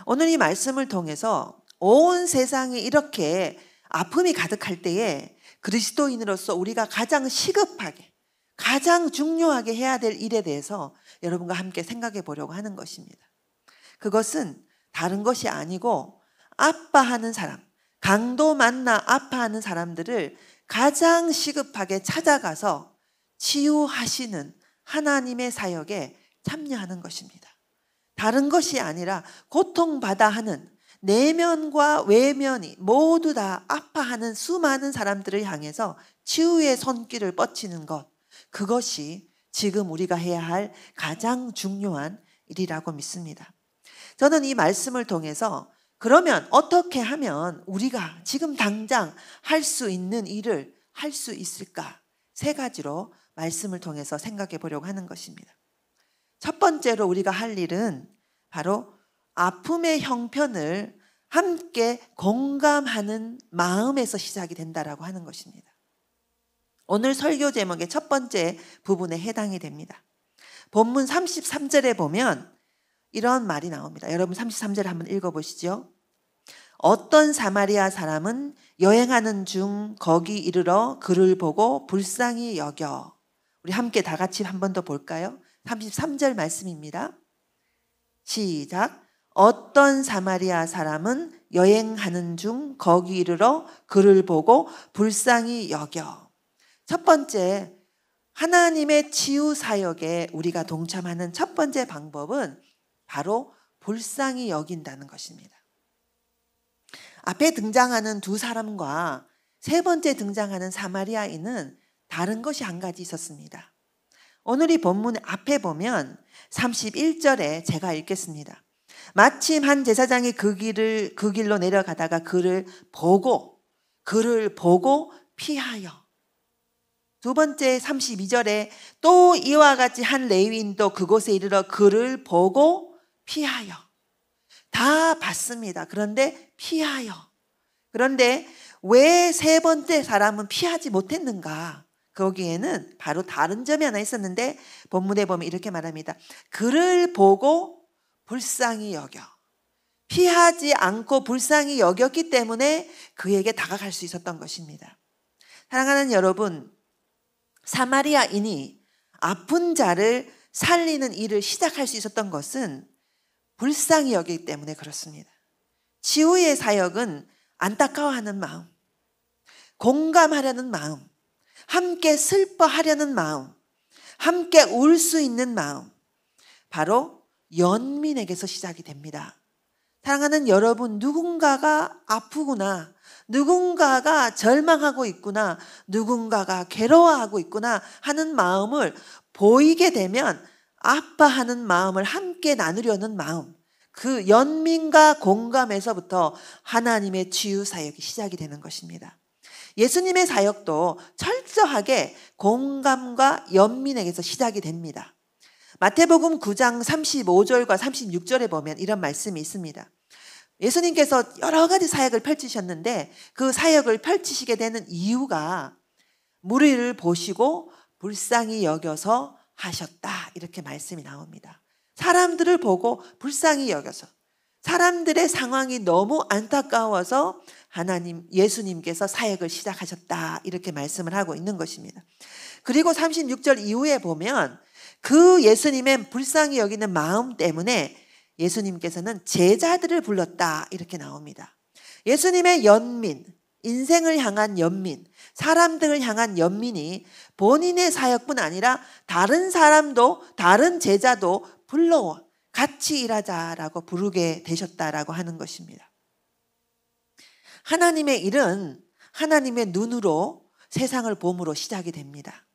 오늘 이 말씀을 통해서 온 세상이 이렇게 아픔이 가득할 때에 그리스도인으로서 우리가 가장 시급하게, 가장 중요하게 해야 될 일에 대해서 여러분과 함께 생각해 보려고 하는 것입니다. 그것은 다른 것이 아니고 아파하는 사람, 강도 만나 아파하는 사람들을 가장 시급하게 찾아가서 치유하시는 하나님의 사역에 참여하는 것입니다. 다른 것이 아니라 고통받아 하는 내면과 외면이 모두 다 아파하는 수많은 사람들을 향해서 치유의 손길을 뻗치는 것, 그것이 지금 우리가 해야 할 가장 중요한 일이라고 믿습니다. 저는 이 말씀을 통해서 그러면 어떻게 하면 우리가 지금 당장 할 수 있는 일을 할 수 있을까? 3가지로 말씀을 통해서 생각해 보려고 하는 것입니다. 첫 번째로 우리가 할 일은 바로 아픔의 형편을 함께 공감하는 마음에서 시작이 된다라고 하는 것입니다. 오늘 설교 제목의 첫 번째 부분에 해당이 됩니다. 본문 33절에 보면 이런 말이 나옵니다. 여러분 33절 한번 읽어보시죠. 어떤 사마리아 사람은 여행하는 중 거기 이르러 그를 보고 불쌍히 여겨. 우리 함께 다 같이 한 번 더 볼까요? 33절 말씀입니다. 시작. 어떤 사마리아 사람은 여행하는 중 거기 이르러 그를 보고 불쌍히 여겨. 첫 번째, 하나님의 치유 사역에 우리가 동참하는 첫 번째 방법은 바로 불쌍히 여긴다는 것입니다. 앞에 등장하는 2사람과 3번째 등장하는 사마리아인은 다른 것이 한 가지 있었습니다. 오늘 이 본문 앞에 보면 31절에 제가 읽겠습니다. 마침 한 제사장이 그 길로 내려가다가 그를 보고 피하여. 2번째 32절에 또 이와 같이 한 레위인도 그곳에 이르러 그를 보고 피하여. 다 봤습니다. 그런데 피하여. 그런데 왜 3번째 사람은 피하지 못했는가? 거기에는 바로 다른 점이 하나 있었는데 본문에 보면 이렇게 말합니다. 그를 보고 불쌍히 여겨. 피하지 않고 불쌍히 여겼기 때문에 그에게 다가갈 수 있었던 것입니다. 사랑하는 여러분, 사마리아인이 아픈 자를 살리는 일을 시작할 수 있었던 것은 불쌍히 여기기 때문에 그렇습니다. 치유의 사역은 안타까워하는 마음, 공감하려는 마음, 함께 슬퍼하려는 마음, 함께 울 수 있는 마음, 바로 연민에게서 시작이 됩니다. 사랑하는 여러분, 누군가가 아프구나, 누군가가 절망하고 있구나, 누군가가 괴로워하고 있구나 하는 마음을 보이게 되면 아파하는 마음을 함께 나누려는 마음, 그 연민과 공감에서부터 하나님의 치유 사역이 시작이 되는 것입니다. 예수님의 사역도 철저하게 공감과 연민에게서 시작이 됩니다. 마태복음 9장 35절과 36절에 보면 이런 말씀이 있습니다. 예수님께서 여러 가지 사역을 펼치셨는데 그 사역을 펼치시게 되는 이유가 무리를 보시고 불쌍히 여겨서 하셨다. 이렇게 말씀이 나옵니다. 사람들을 보고 불쌍히 여겨서, 사람들의 상황이 너무 안타까워서 예수님께서 사역을 시작하셨다 이렇게 말씀을 하고 있는 것입니다. 그리고 36절 이후에 보면 그 예수님의 불쌍히 여기는 마음 때문에 예수님께서는 제자들을 불렀다 이렇게 나옵니다. 예수님의 연민, 인생을 향한 연민, 사람들을 향한 연민이 본인의 사역뿐 아니라 다른 사람도, 다른 제자도 불러 같이 일하자라고 부르게 되셨다라고 하는 것입니다. 하나님의 일은 하나님의 눈으로 세상을 봄으로 시작이 됩니다.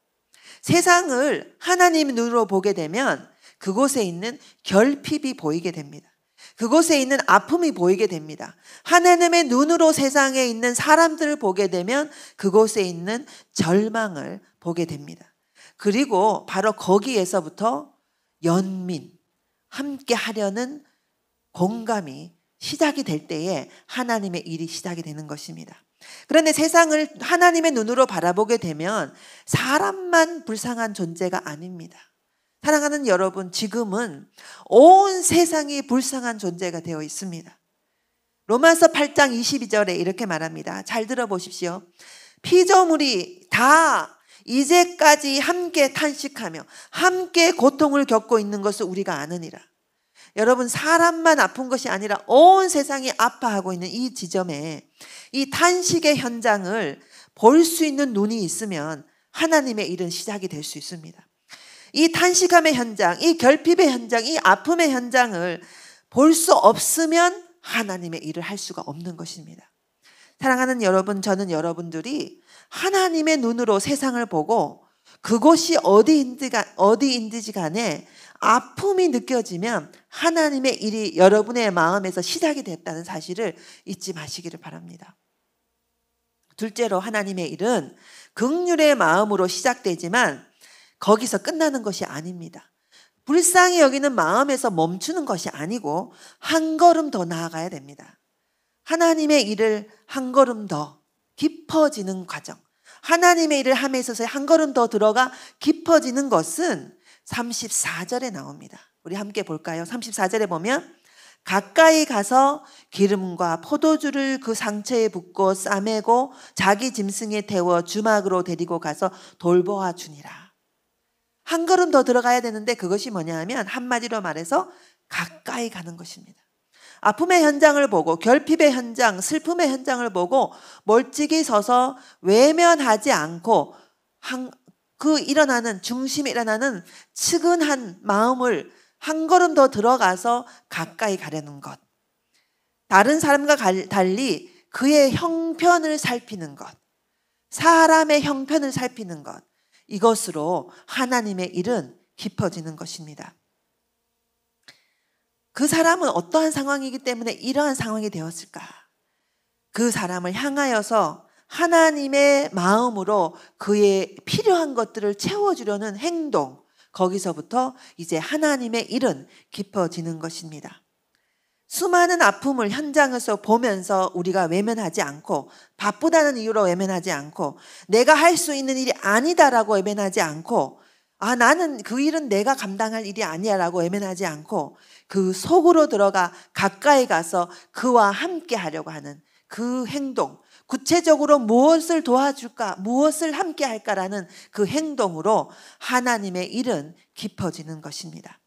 세상을 하나님의 눈으로 보게 되면 그곳에 있는 결핍이 보이게 됩니다. 그곳에 있는 아픔이 보이게 됩니다. 하나님의 눈으로 세상에 있는 사람들을 보게 되면 그곳에 있는 절망을 보게 됩니다. 그리고 바로 거기에서부터 연민, 함께 하려는 공감이 시작이 될 때에 하나님의 일이 시작이 되는 것입니다. 그런데 세상을 하나님의 눈으로 바라보게 되면 사람만 불쌍한 존재가 아닙니다. 사랑하는 여러분, 지금은 온 세상이 불쌍한 존재가 되어 있습니다. 로마서 8장 22절에 이렇게 말합니다. 잘 들어보십시오. 피조물이 다 이제까지 함께 탄식하며 함께 고통을 겪고 있는 것을 우리가 아느니라. 여러분, 사람만 아픈 것이 아니라 온 세상이 아파하고 있는 이 지점에 이 탄식의 현장을 볼 수 있는 눈이 있으면 하나님의 일은 시작이 될 수 있습니다. 이 탄식함의 현장, 이 결핍의 현장, 이 아픔의 현장을 볼 수 없으면 하나님의 일을 할 수가 없는 것입니다. 사랑하는 여러분, 저는 여러분들이 하나님의 눈으로 세상을 보고 그곳이 어디인지 간에 아픔이 느껴지면 하나님의 일이 여러분의 마음에서 시작이 됐다는 사실을 잊지 마시기를 바랍니다. 둘째로 하나님의 일은 긍휼의 마음으로 시작되지만 거기서 끝나는 것이 아닙니다. 불쌍히 여기는 마음에서 멈추는 것이 아니고 한 걸음 더 나아가야 됩니다. 하나님의 일을 한 걸음 더 깊어지는 과정, 하나님의 일을 함에 있어서 한 걸음 더 들어가 깊어지는 것은 34절에 나옵니다. 우리 함께 볼까요? 34절에 보면 가까이 가서 기름과 포도주를 그 상처에 붓고 싸매고 자기 짐승에 태워 주막으로 데리고 가서 돌보아 주니라. 한 걸음 더 들어가야 되는데 그것이 뭐냐 하면 한마디로 말해서 가까이 가는 것입니다. 아픔의 현장을 보고 결핍의 현장, 슬픔의 현장을 보고 멀찍이 서서 외면하지 않고 중심에 일어나는 측은한 마음을 한 걸음 더 들어가서 가까이 가려는 것. 다른 사람과 달리 그의 형편을 살피는 것. 사람의 형편을 살피는 것. 이것으로 하나님의 일은 깊어지는 것입니다. 그 사람은 어떠한 상황이기 때문에 이러한 상황이 되었을까? 그 사람을 향하여서 하나님의 마음으로 그의 필요한 것들을 채워주려는 행동, 거기서부터 이제 하나님의 일은 깊어지는 것입니다. 수많은 아픔을 현장에서 보면서 우리가 외면하지 않고, 바쁘다는 이유로 외면하지 않고, 내가 할 수 있는 일이 아니다라고 외면하지 않고, 나는 그 일은 내가 감당할 일이 아니야 라고 외면하지 않고 그 속으로 들어가 가까이 가서 그와 함께 하려고 하는 그 행동, 구체적으로 무엇을 도와줄까, 무엇을 함께 할까라는 그 행동으로 하나님의 일은 깊어지는 것입니다.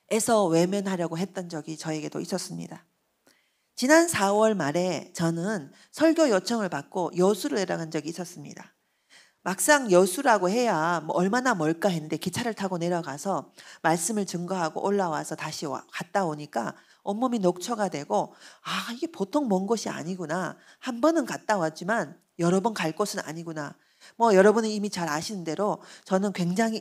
에서 외면하려고 했던 적이 저에게도 있었습니다. 지난 4월 말에 저는 설교 요청을 받고 여수를 내려간 적이 있었습니다. 막상 여수라고 해야 얼마나 멀까 했는데 기차를 타고 내려가서 말씀을 증거하고 올라와서 다시 갔다 오니까 온몸이 녹초가 되고 이게 보통 먼 곳이 아니구나. 한 번은 갔다 왔지만 여러 번 갈 곳은 아니구나. 여러분은 이미 잘 아시는 대로 저는 굉장히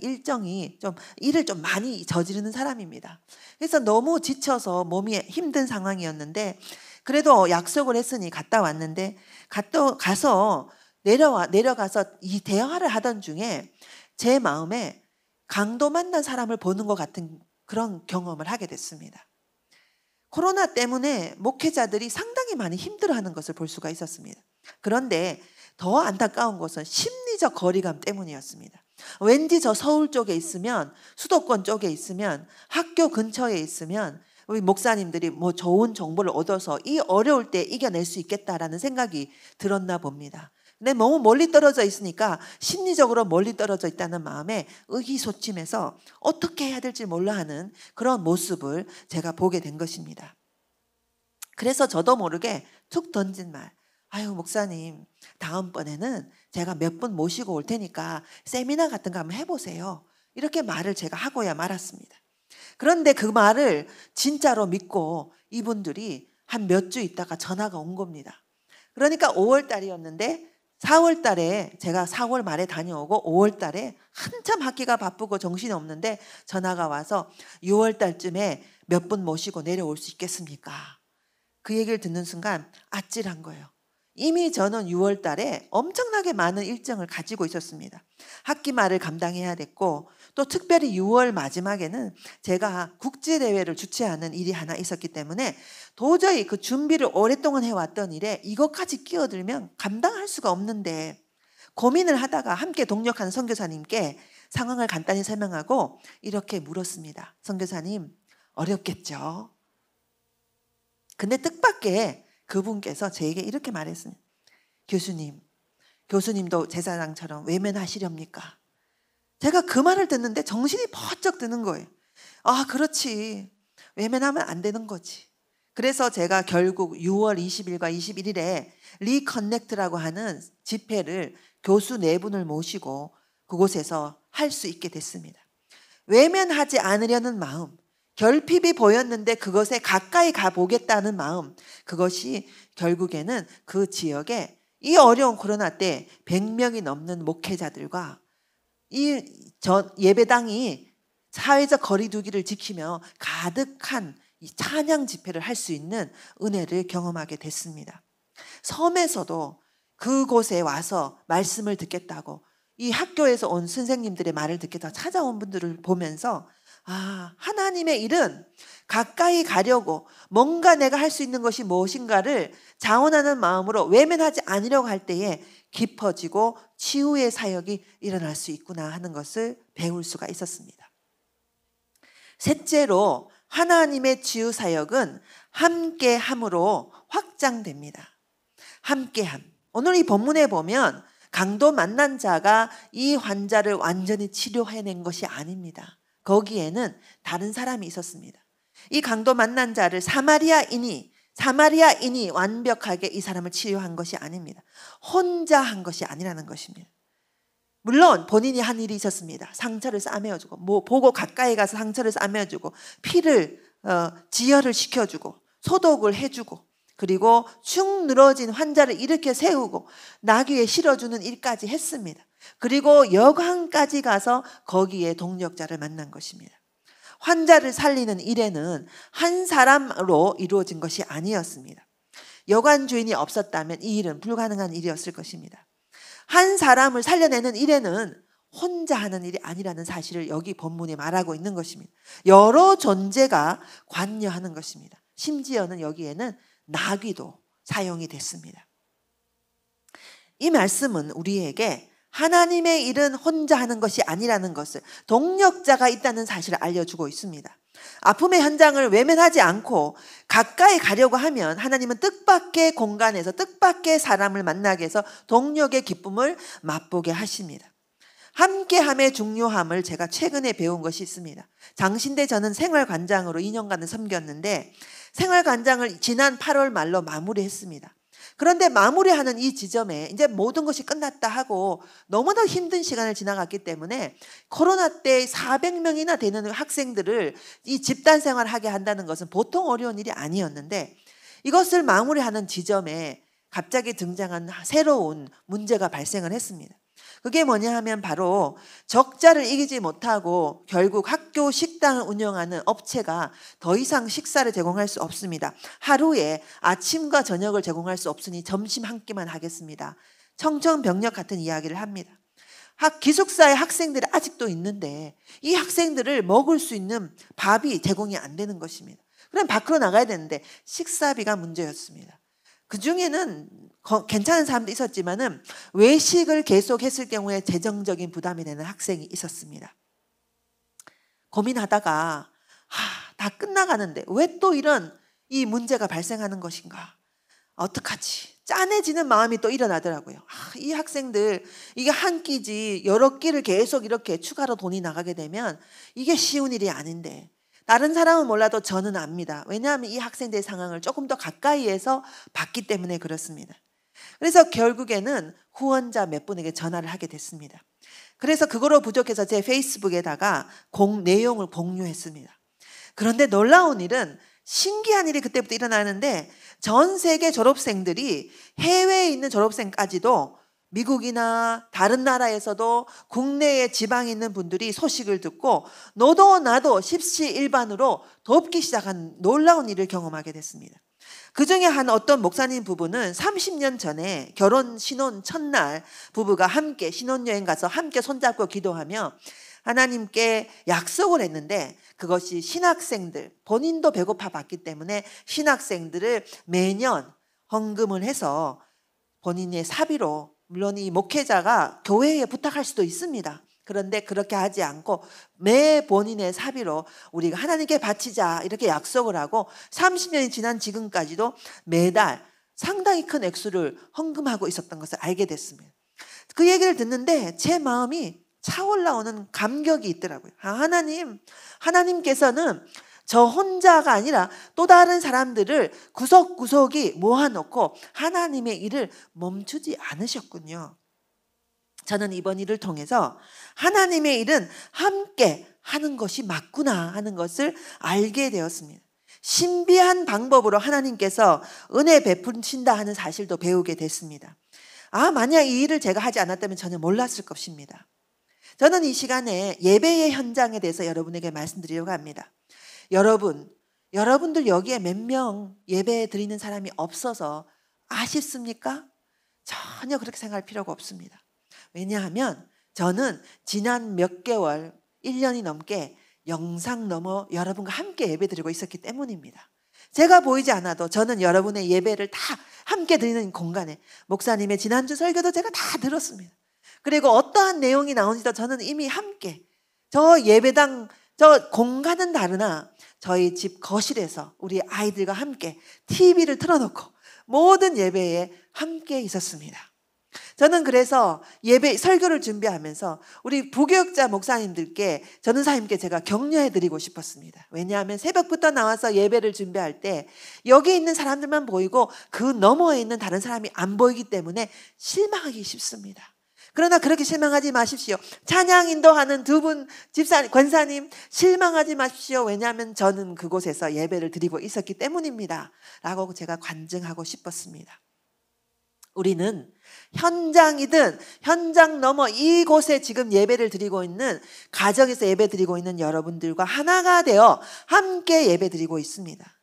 일을 좀 많이 저지르는 사람입니다. 그래서 너무 지쳐서 몸이 힘든 상황이었는데 그래도 약속을 했으니 갔다 왔는데 가서 내려가서 이 대화를 하던 중에 제 마음에 강도 만난 사람을 보는 것 같은 그런 경험을 하게 됐습니다. 코로나 때문에 목회자들이 상당히 많이 힘들어하는 것을 볼 수가 있었습니다. 그런데 더 안타까운 것은 심리적 거리감 때문이었습니다. 왠지 저 서울 쪽에 있으면, 수도권 쪽에 있으면, 학교 근처에 있으면 우리 목사님들이 뭐 좋은 정보를 얻어서 이 어려울 때 이겨낼 수 있겠다라는 생각이 들었나 봅니다. 근데 너무 멀리 떨어져 있으니까 심리적으로 멀리 떨어져 있다는 마음에 의기소침해서 어떻게 해야 될지 몰라 하는 그런 모습을 제가 보게 된 것입니다. 그래서 저도 모르게 툭 던진 말, 아유 목사님 다음번에는 제가 몇 분 모시고 올 테니까 세미나 같은 거 한번 해보세요. 이렇게 말을 제가 하고야 말았습니다. 그런데 그 말을 진짜로 믿고 이분들이 한 몇 주 있다가 전화가 온 겁니다. 그러니까 5월 달이었는데 4월 달에 제가 4월 말에 다녀오고 5월 달에 한참 학기가 바쁘고 정신이 없는데 전화가 와서 6월 달쯤에 몇 분 모시고 내려올 수 있겠습니까? 그 얘기를 듣는 순간 아찔한 거예요. 이미 저는 6월 달에 엄청나게 많은 일정을 가지고 있었습니다. 학기 말을 감당해야 됐고 또 특별히 6월 마지막에는 제가 국제대회를 주최하는 일이 하나 있었기 때문에 도저히 그 준비를 오랫동안 해왔던 일에 이것까지 끼어들면 감당할 수가 없는데 고민을 하다가 함께 동력하는 선교사님께 상황을 간단히 설명하고 이렇게 물었습니다. 선교사님 어렵겠죠? 근데 뜻밖의 그분께서 저에게 이렇게 말했습니다. 교수님도 제사장처럼 외면하시렵니까? 제가 그 말을 듣는데 정신이 번쩍 드는 거예요. 아, 그렇지. 외면하면 안 되는 거지. 그래서 제가 결국 6월 20일과 21일에 리커넥트라고 하는 집회를 교수 4분을 모시고 그곳에서 할 수 있게 됐습니다. 외면하지 않으려는 마음, 결핍이 보였는데 그것에 가까이 가보겠다는 마음, 그것이 결국에는 그 지역에 이 어려운 코로나 때 100명이 넘는 목회자들과 이 예배당이 사회적 거리두기를 지키며 가득한 이 찬양 집회를 할 수 있는 은혜를 경험하게 됐습니다. 섬에서도 그곳에 와서 말씀을 듣겠다고 이 학교에서 온 선생님들의 말을 듣겠다고 찾아온 분들을 보면서 아, 하나님의 일은 가까이 가려고 뭔가 내가 할 수 있는 것이 무엇인가를 자원하는 마음으로 외면하지 않으려고 할 때에 깊어지고 치유의 사역이 일어날 수 있구나 하는 것을 배울 수가 있었습니다. 셋째로 하나님의 치유 사역은 함께함으로 확장됩니다. 함께함. 오늘 이 본문에 보면 강도 만난 자가 이 환자를 완전히 치료해낸 것이 아닙니다. 거기에는 다른 사람이 있었습니다. 이 강도 만난 자를 사마리아인이 완벽하게 이 사람을 치유한 것이 아닙니다. 혼자 한 것이 아니라는 것입니다. 물론 본인이 한 일이 있었습니다. 상처를 싸매어주고 보고 가까이 가서 상처를 싸매어주고 피를 지혈을 시켜주고 소독을 해주고 그리고 축 늘어진 환자를 일으켜 세우고 나귀에 실어주는 일까지 했습니다. 그리고 여관까지 가서 거기에 동력자를 만난 것입니다. 환자를 살리는 일에는 한 사람으로 이루어진 것이 아니었습니다. 여관 주인이 없었다면 이 일은 불가능한 일이었을 것입니다. 한 사람을 살려내는 일에는 혼자 하는 일이 아니라는 사실을 여기 본문에 말하고 있는 것입니다. 여러 존재가 관여하는 것입니다. 심지어는 여기에는 나귀도 사용이 됐습니다. 이 말씀은 우리에게 하나님의 일은 혼자 하는 것이 아니라는 것을, 동력자가 있다는 사실을 알려주고 있습니다. 아픔의 현장을 외면하지 않고 가까이 가려고 하면 하나님은 뜻밖의 공간에서 뜻밖의 사람을 만나게 해서 동력의 기쁨을 맛보게 하십니다. 함께함의 중요함을 제가 최근에 배운 것이 있습니다. 장신대 저는 생활관장으로 2년간을 섬겼는데 생활관장을 지난 8월 말로 마무리했습니다. 그런데 마무리하는 이 지점에 이제 모든 것이 끝났다 하고 너무나 힘든 시간을 지나갔기 때문에 코로나 때 400명이나 되는 학생들을 이 집단 생활하게 한다는 것은 보통 어려운 일이 아니었는데 이것을 마무리하는 지점에 갑자기 등장한 새로운 문제가 발생을 했습니다. 그게 뭐냐 하면 바로 적자를 이기지 못하고 결국 학교 식당을 운영하는 업체가 더 이상 식사를 제공할 수 없습니다. 하루에 아침과 저녁을 제공할 수 없으니 점심 한 끼만 하겠습니다. 청천벽력 같은 이야기를 합니다. 기숙사에 학생들이 아직도 있는데 이 학생들을 먹을 수 있는 밥이 제공이 안 되는 것입니다. 그럼 밖으로 나가야 되는데 식사비가 문제였습니다. 그 중에는 괜찮은 사람도 있었지만은 외식을 계속했을 경우에 재정적인 부담이 되는 학생이 있었습니다. 고민하다가 다 끝나가는데 왜 또 이런 이 문제가 발생하는 것인가? 어떡하지? 짠해지는 마음이 또 일어나더라고요. 이 학생들 이게 한 끼지 여러 끼를 계속 이렇게 추가로 돈이 나가게 되면 이게 쉬운 일이 아닌데, 다른 사람은 몰라도 저는 압니다. 왜냐하면 이 학생들의 상황을 조금 더 가까이에서 봤기 때문에 그렇습니다. 그래서 결국에는 후원자 몇 분에게 전화를 하게 됐습니다. 그래서 그거로 부족해서 제 페이스북에다가 내용을 공유했습니다. 그런데 놀라운 일은, 신기한 일이 그때부터 일어나는데, 전 세계 졸업생들이, 해외에 있는 졸업생까지도 미국이나 다른 나라에서도 국내에 지방에 있는 분들이 소식을 듣고 너도 나도 십시일반으로 돕기 시작한 놀라운 일을 경험하게 됐습니다. 그중에 한 어떤 목사님 부부는 30년 전에 결혼 신혼 첫날 부부가 함께 신혼여행 가서 함께 손잡고 기도하며 하나님께 약속을 했는데, 그것이 신학생들, 본인도 배고파 봤기 때문에 신학생들을 매년 헌금을 해서 본인의 사비로, 물론 이 목회자가 교회에 부탁할 수도 있습니다. 그런데 그렇게 하지 않고 매 본인의 사비로 우리가 하나님께 바치자 이렇게 약속을 하고 30년이 지난 지금까지도 매달 상당히 큰 액수를 헌금하고 있었던 것을 알게 됐습니다. 그 얘기를 듣는데 제 마음이 차올라오는 감격이 있더라고요. 하나님께서는 저 혼자가 아니라 또 다른 사람들을 구석구석이 모아놓고 하나님의 일을 멈추지 않으셨군요. 저는 이번 일을 통해서 하나님의 일은 함께 하는 것이 맞구나 하는 것을 알게 되었습니다. 신비한 방법으로 하나님께서 은혜 베푸신다 하는 사실도 배우게 됐습니다. 만약 이 일을 제가 하지 않았다면 전혀 몰랐을 것입니다. 저는 이 시간에 예배의 현장에 대해서 여러분에게 말씀드리려고 합니다. 여러분들 여기에 몇 명 예배 드리는 사람이 없어서 아쉽습니까? 전혀 그렇게 생각할 필요가 없습니다. 왜냐하면 저는 지난 몇 개월, 1년이 넘게 영상 너머 여러분과 함께 예배 드리고 있었기 때문입니다. 제가 보이지 않아도 저는 여러분의 예배를 다 함께 드리는 공간에, 목사님의 지난주 설교도 제가 다 들었습니다. 그리고 어떠한 내용이 나오는지도 저는 이미 함께, 저 예배당, 저 공간은 다르나 저희 집 거실에서 우리 아이들과 함께 TV를 틀어놓고 모든 예배에 함께 있었습니다. 저는 그래서 예배 설교를 준비하면서 우리 부교육자 목사님들께, 전도사님께 제가 격려해 드리고 싶었습니다. 왜냐하면 새벽부터 나와서 예배를 준비할 때 여기 있는 사람들만 보이고 그 너머에 있는 다른 사람이 안 보이기 때문에 실망하기 쉽습니다. 그러나 그렇게 실망하지 마십시오. 찬양 인도하는 두 분 집사님, 권사님 실망하지 마십시오. 왜냐하면 저는 그곳에서 예배를 드리고 있었기 때문입니다. 라고 제가 관증하고 싶었습니다. 우리는 현장이든 현장 넘어 이곳에 지금 예배를 드리고 있는, 가정에서 예배 드리고 있는 여러분들과 하나가 되어 함께 예배 드리고 있습니다.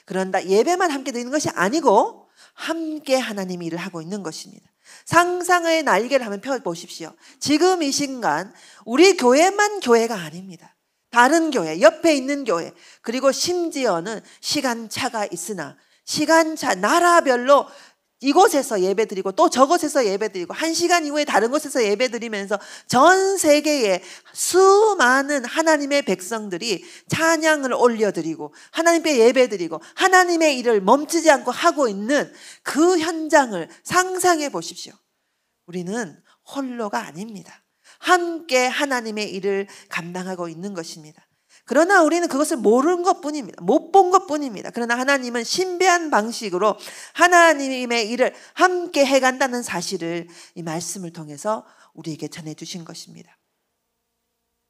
그런다 예배만 함께 드리는 것이 아니고 함께 하나님이 일을 하고 있는 것입니다. 상상의 날개를 한번 펴보십시오. 지금 이 순간 우리 교회만 교회가 아닙니다. 다른 교회, 옆에 있는 교회, 그리고 심지어는 시간차가 있으나 시간차, 나라별로 이곳에서 예배드리고 또 저곳에서 예배드리고 1시간 이후에 다른 곳에서 예배드리면서 전 세계에 수많은 하나님의 백성들이 찬양을 올려드리고 하나님께 예배드리고 하나님의 일을 멈추지 않고 하고 있는 그 현장을 상상해 보십시오. 우리는 홀로가 아닙니다. 함께 하나님의 일을 감당하고 있는 것입니다. 그러나 우리는 그것을 모르는 것뿐입니다. 못 본 것뿐입니다. 그러나 하나님은 신비한 방식으로 하나님의 일을 함께 해간다는 사실을 이 말씀을 통해서 우리에게 전해주신 것입니다.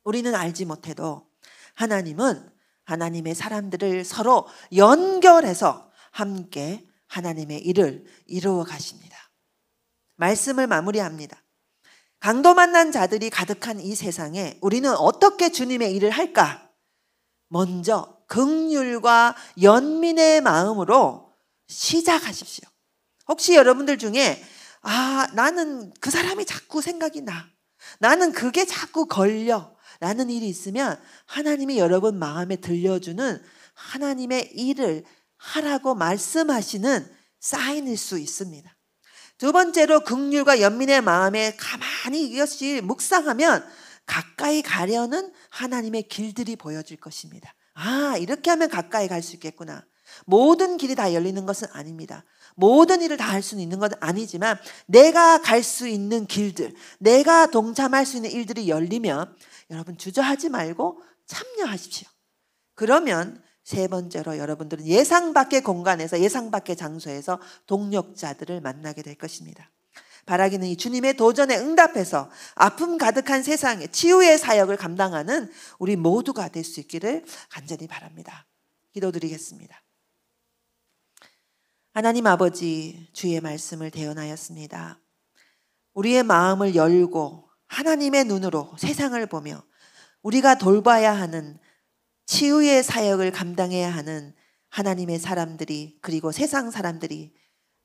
우리는 알지 못해도 하나님은 하나님의 사람들을 서로 연결해서 함께 하나님의 일을 이루어 가십니다. 말씀을 마무리합니다. 강도 만난 자들이 가득한 이 세상에 우리는 어떻게 주님의 일을 할까? 먼저 긍휼과 연민의 마음으로 시작하십시오. 혹시 여러분들 중에 나는 그 사람이 자꾸 생각이 나, 나는 그게 자꾸 걸려 라는 일이 있으면 하나님이 여러분 마음에 들려주는 하나님의 일을 하라고 말씀하시는 사인일 수 있습니다. 두 번째로 긍휼과 연민의 마음에 가만히 이것이 묵상하면 가까이 가려는 하나님의 길들이 보여질 것입니다. 아, 이렇게 하면 가까이 갈 수 있겠구나. 모든 길이 다 열리는 것은 아닙니다. 모든 일을 다 할 수는 있는 건 아니지만 내가 갈 수 있는 길들, 내가 동참할 수 있는 일들이 열리면 여러분 주저하지 말고 참여하십시오. 그러면 세 번째로 여러분들은 예상 밖의 공간에서, 예상 밖의 장소에서 동력자들을 만나게 될 것입니다. 바라기는 이 주님의 도전에 응답해서 아픔 가득한 세상에 치유의 사역을 감당하는 우리 모두가 될 수 있기를 간절히 바랍니다. 기도드리겠습니다. 하나님 아버지, 주의 말씀을 대언하였습니다. 우리의 마음을 열고 하나님의 눈으로 세상을 보며 우리가 돌봐야 하는 치유의 사역을 감당해야 하는 하나님의 사람들이, 그리고 세상 사람들이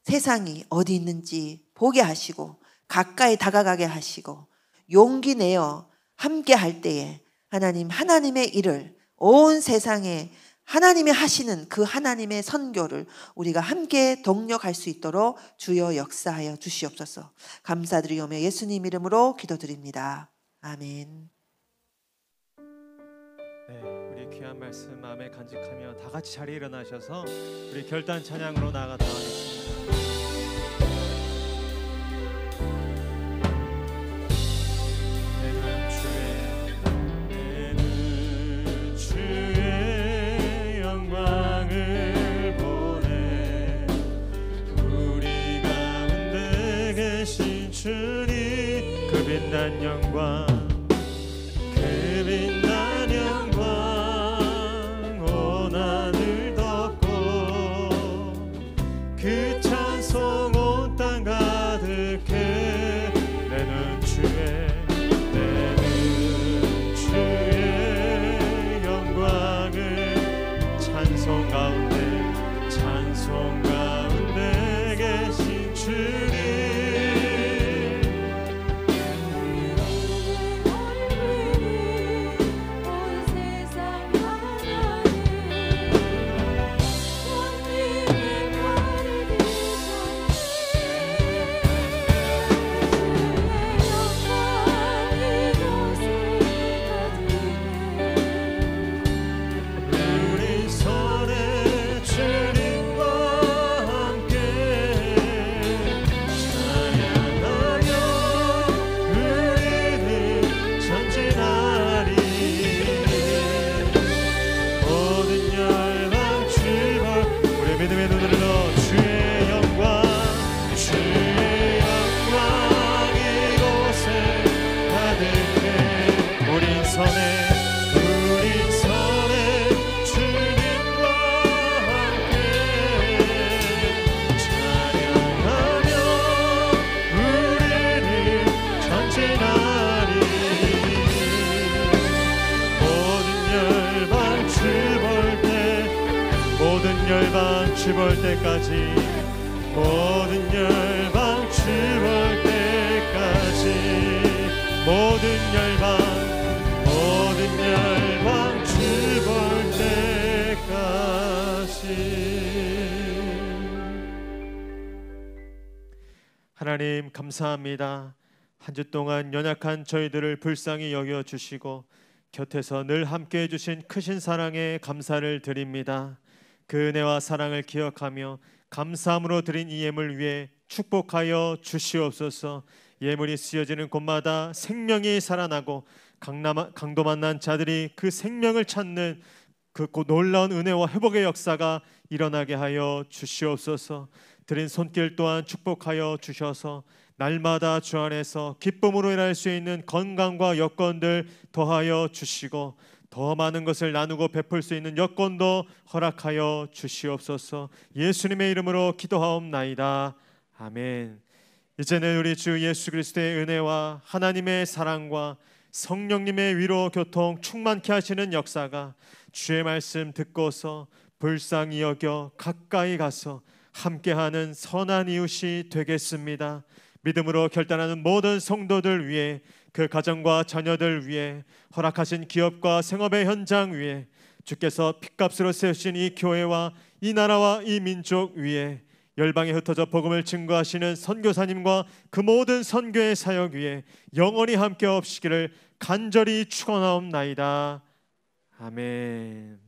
세상이 어디 있는지 보게 하시고 가까이 다가가게 하시고 용기 내어 함께 할 때에 하나님, 하나님의 일을 온 세상에 하나님이 하시는 그 하나님의 선교를 우리가 함께 동력할 수 있도록 주여 역사하여 주시옵소서. 감사드리오며 예수님 이름으로 기도드립니다. 아멘.
네, 우리 귀한 말씀 마음에 간직하며 다 같이 자리에 일어나셔서 우리 결단 찬양으로 나아가도록 하겠습니다. 주님 그 빛난 영광, 그 빛난 영광 온 하늘 덮고 그 찬송 온 땅 가득해. 내는 주의 영광을 찬송 가운데 계신 주님, 볼 때까지, 모든 열방 주볼 때까지, 모든 열방 주볼 때까지. 하나님 감사합니다. 한 주 동안 연약한 저희들을 불쌍히 여겨 주시고 곁에서 늘 함께 해주신 크신 사랑에 감사를 드립니다. 그 은혜와 사랑을 기억하며 감사함으로 드린 이 예물 위에 축복하여 주시옵소서. 예물이 쓰여지는 곳마다 생명이 살아나고 강도 만난 자들이 그 생명을 찾는 그 놀라운 은혜와 회복의 역사가 일어나게 하여 주시옵소서. 드린 손길 또한 축복하여 주셔서 날마다 주 안에서 기쁨으로 일할 수 있는 건강과 여건들 더하여 주시고 더 많은 것을 나누고 베풀 수 있는 여건도 허락하여 주시옵소서. 예수님의 이름으로 기도하옵나이다. 아멘. 이제는 우리 주 예수 그리스도의 은혜와 하나님의 사랑과 성령님의 위로 교통 충만케 하시는 역사가 주의 말씀 듣고서 불쌍히 여겨 가까이 가서 함께하는 선한 이웃이 되겠습니다. 믿음으로 결단하는 모든 성도들 위해, 그 가정과 자녀들 위해, 허락하신 기업과 생업의 현장 위에, 주께서 핏값으로 세우신 이 교회와 이 나라와 이 민족 위에, 열방에 흩어져 복음을 증거하시는 선교사님과 그 모든 선교의 사역 위에 영원히 함께 없으시기를 간절히 축원하옵나이다. 아멘.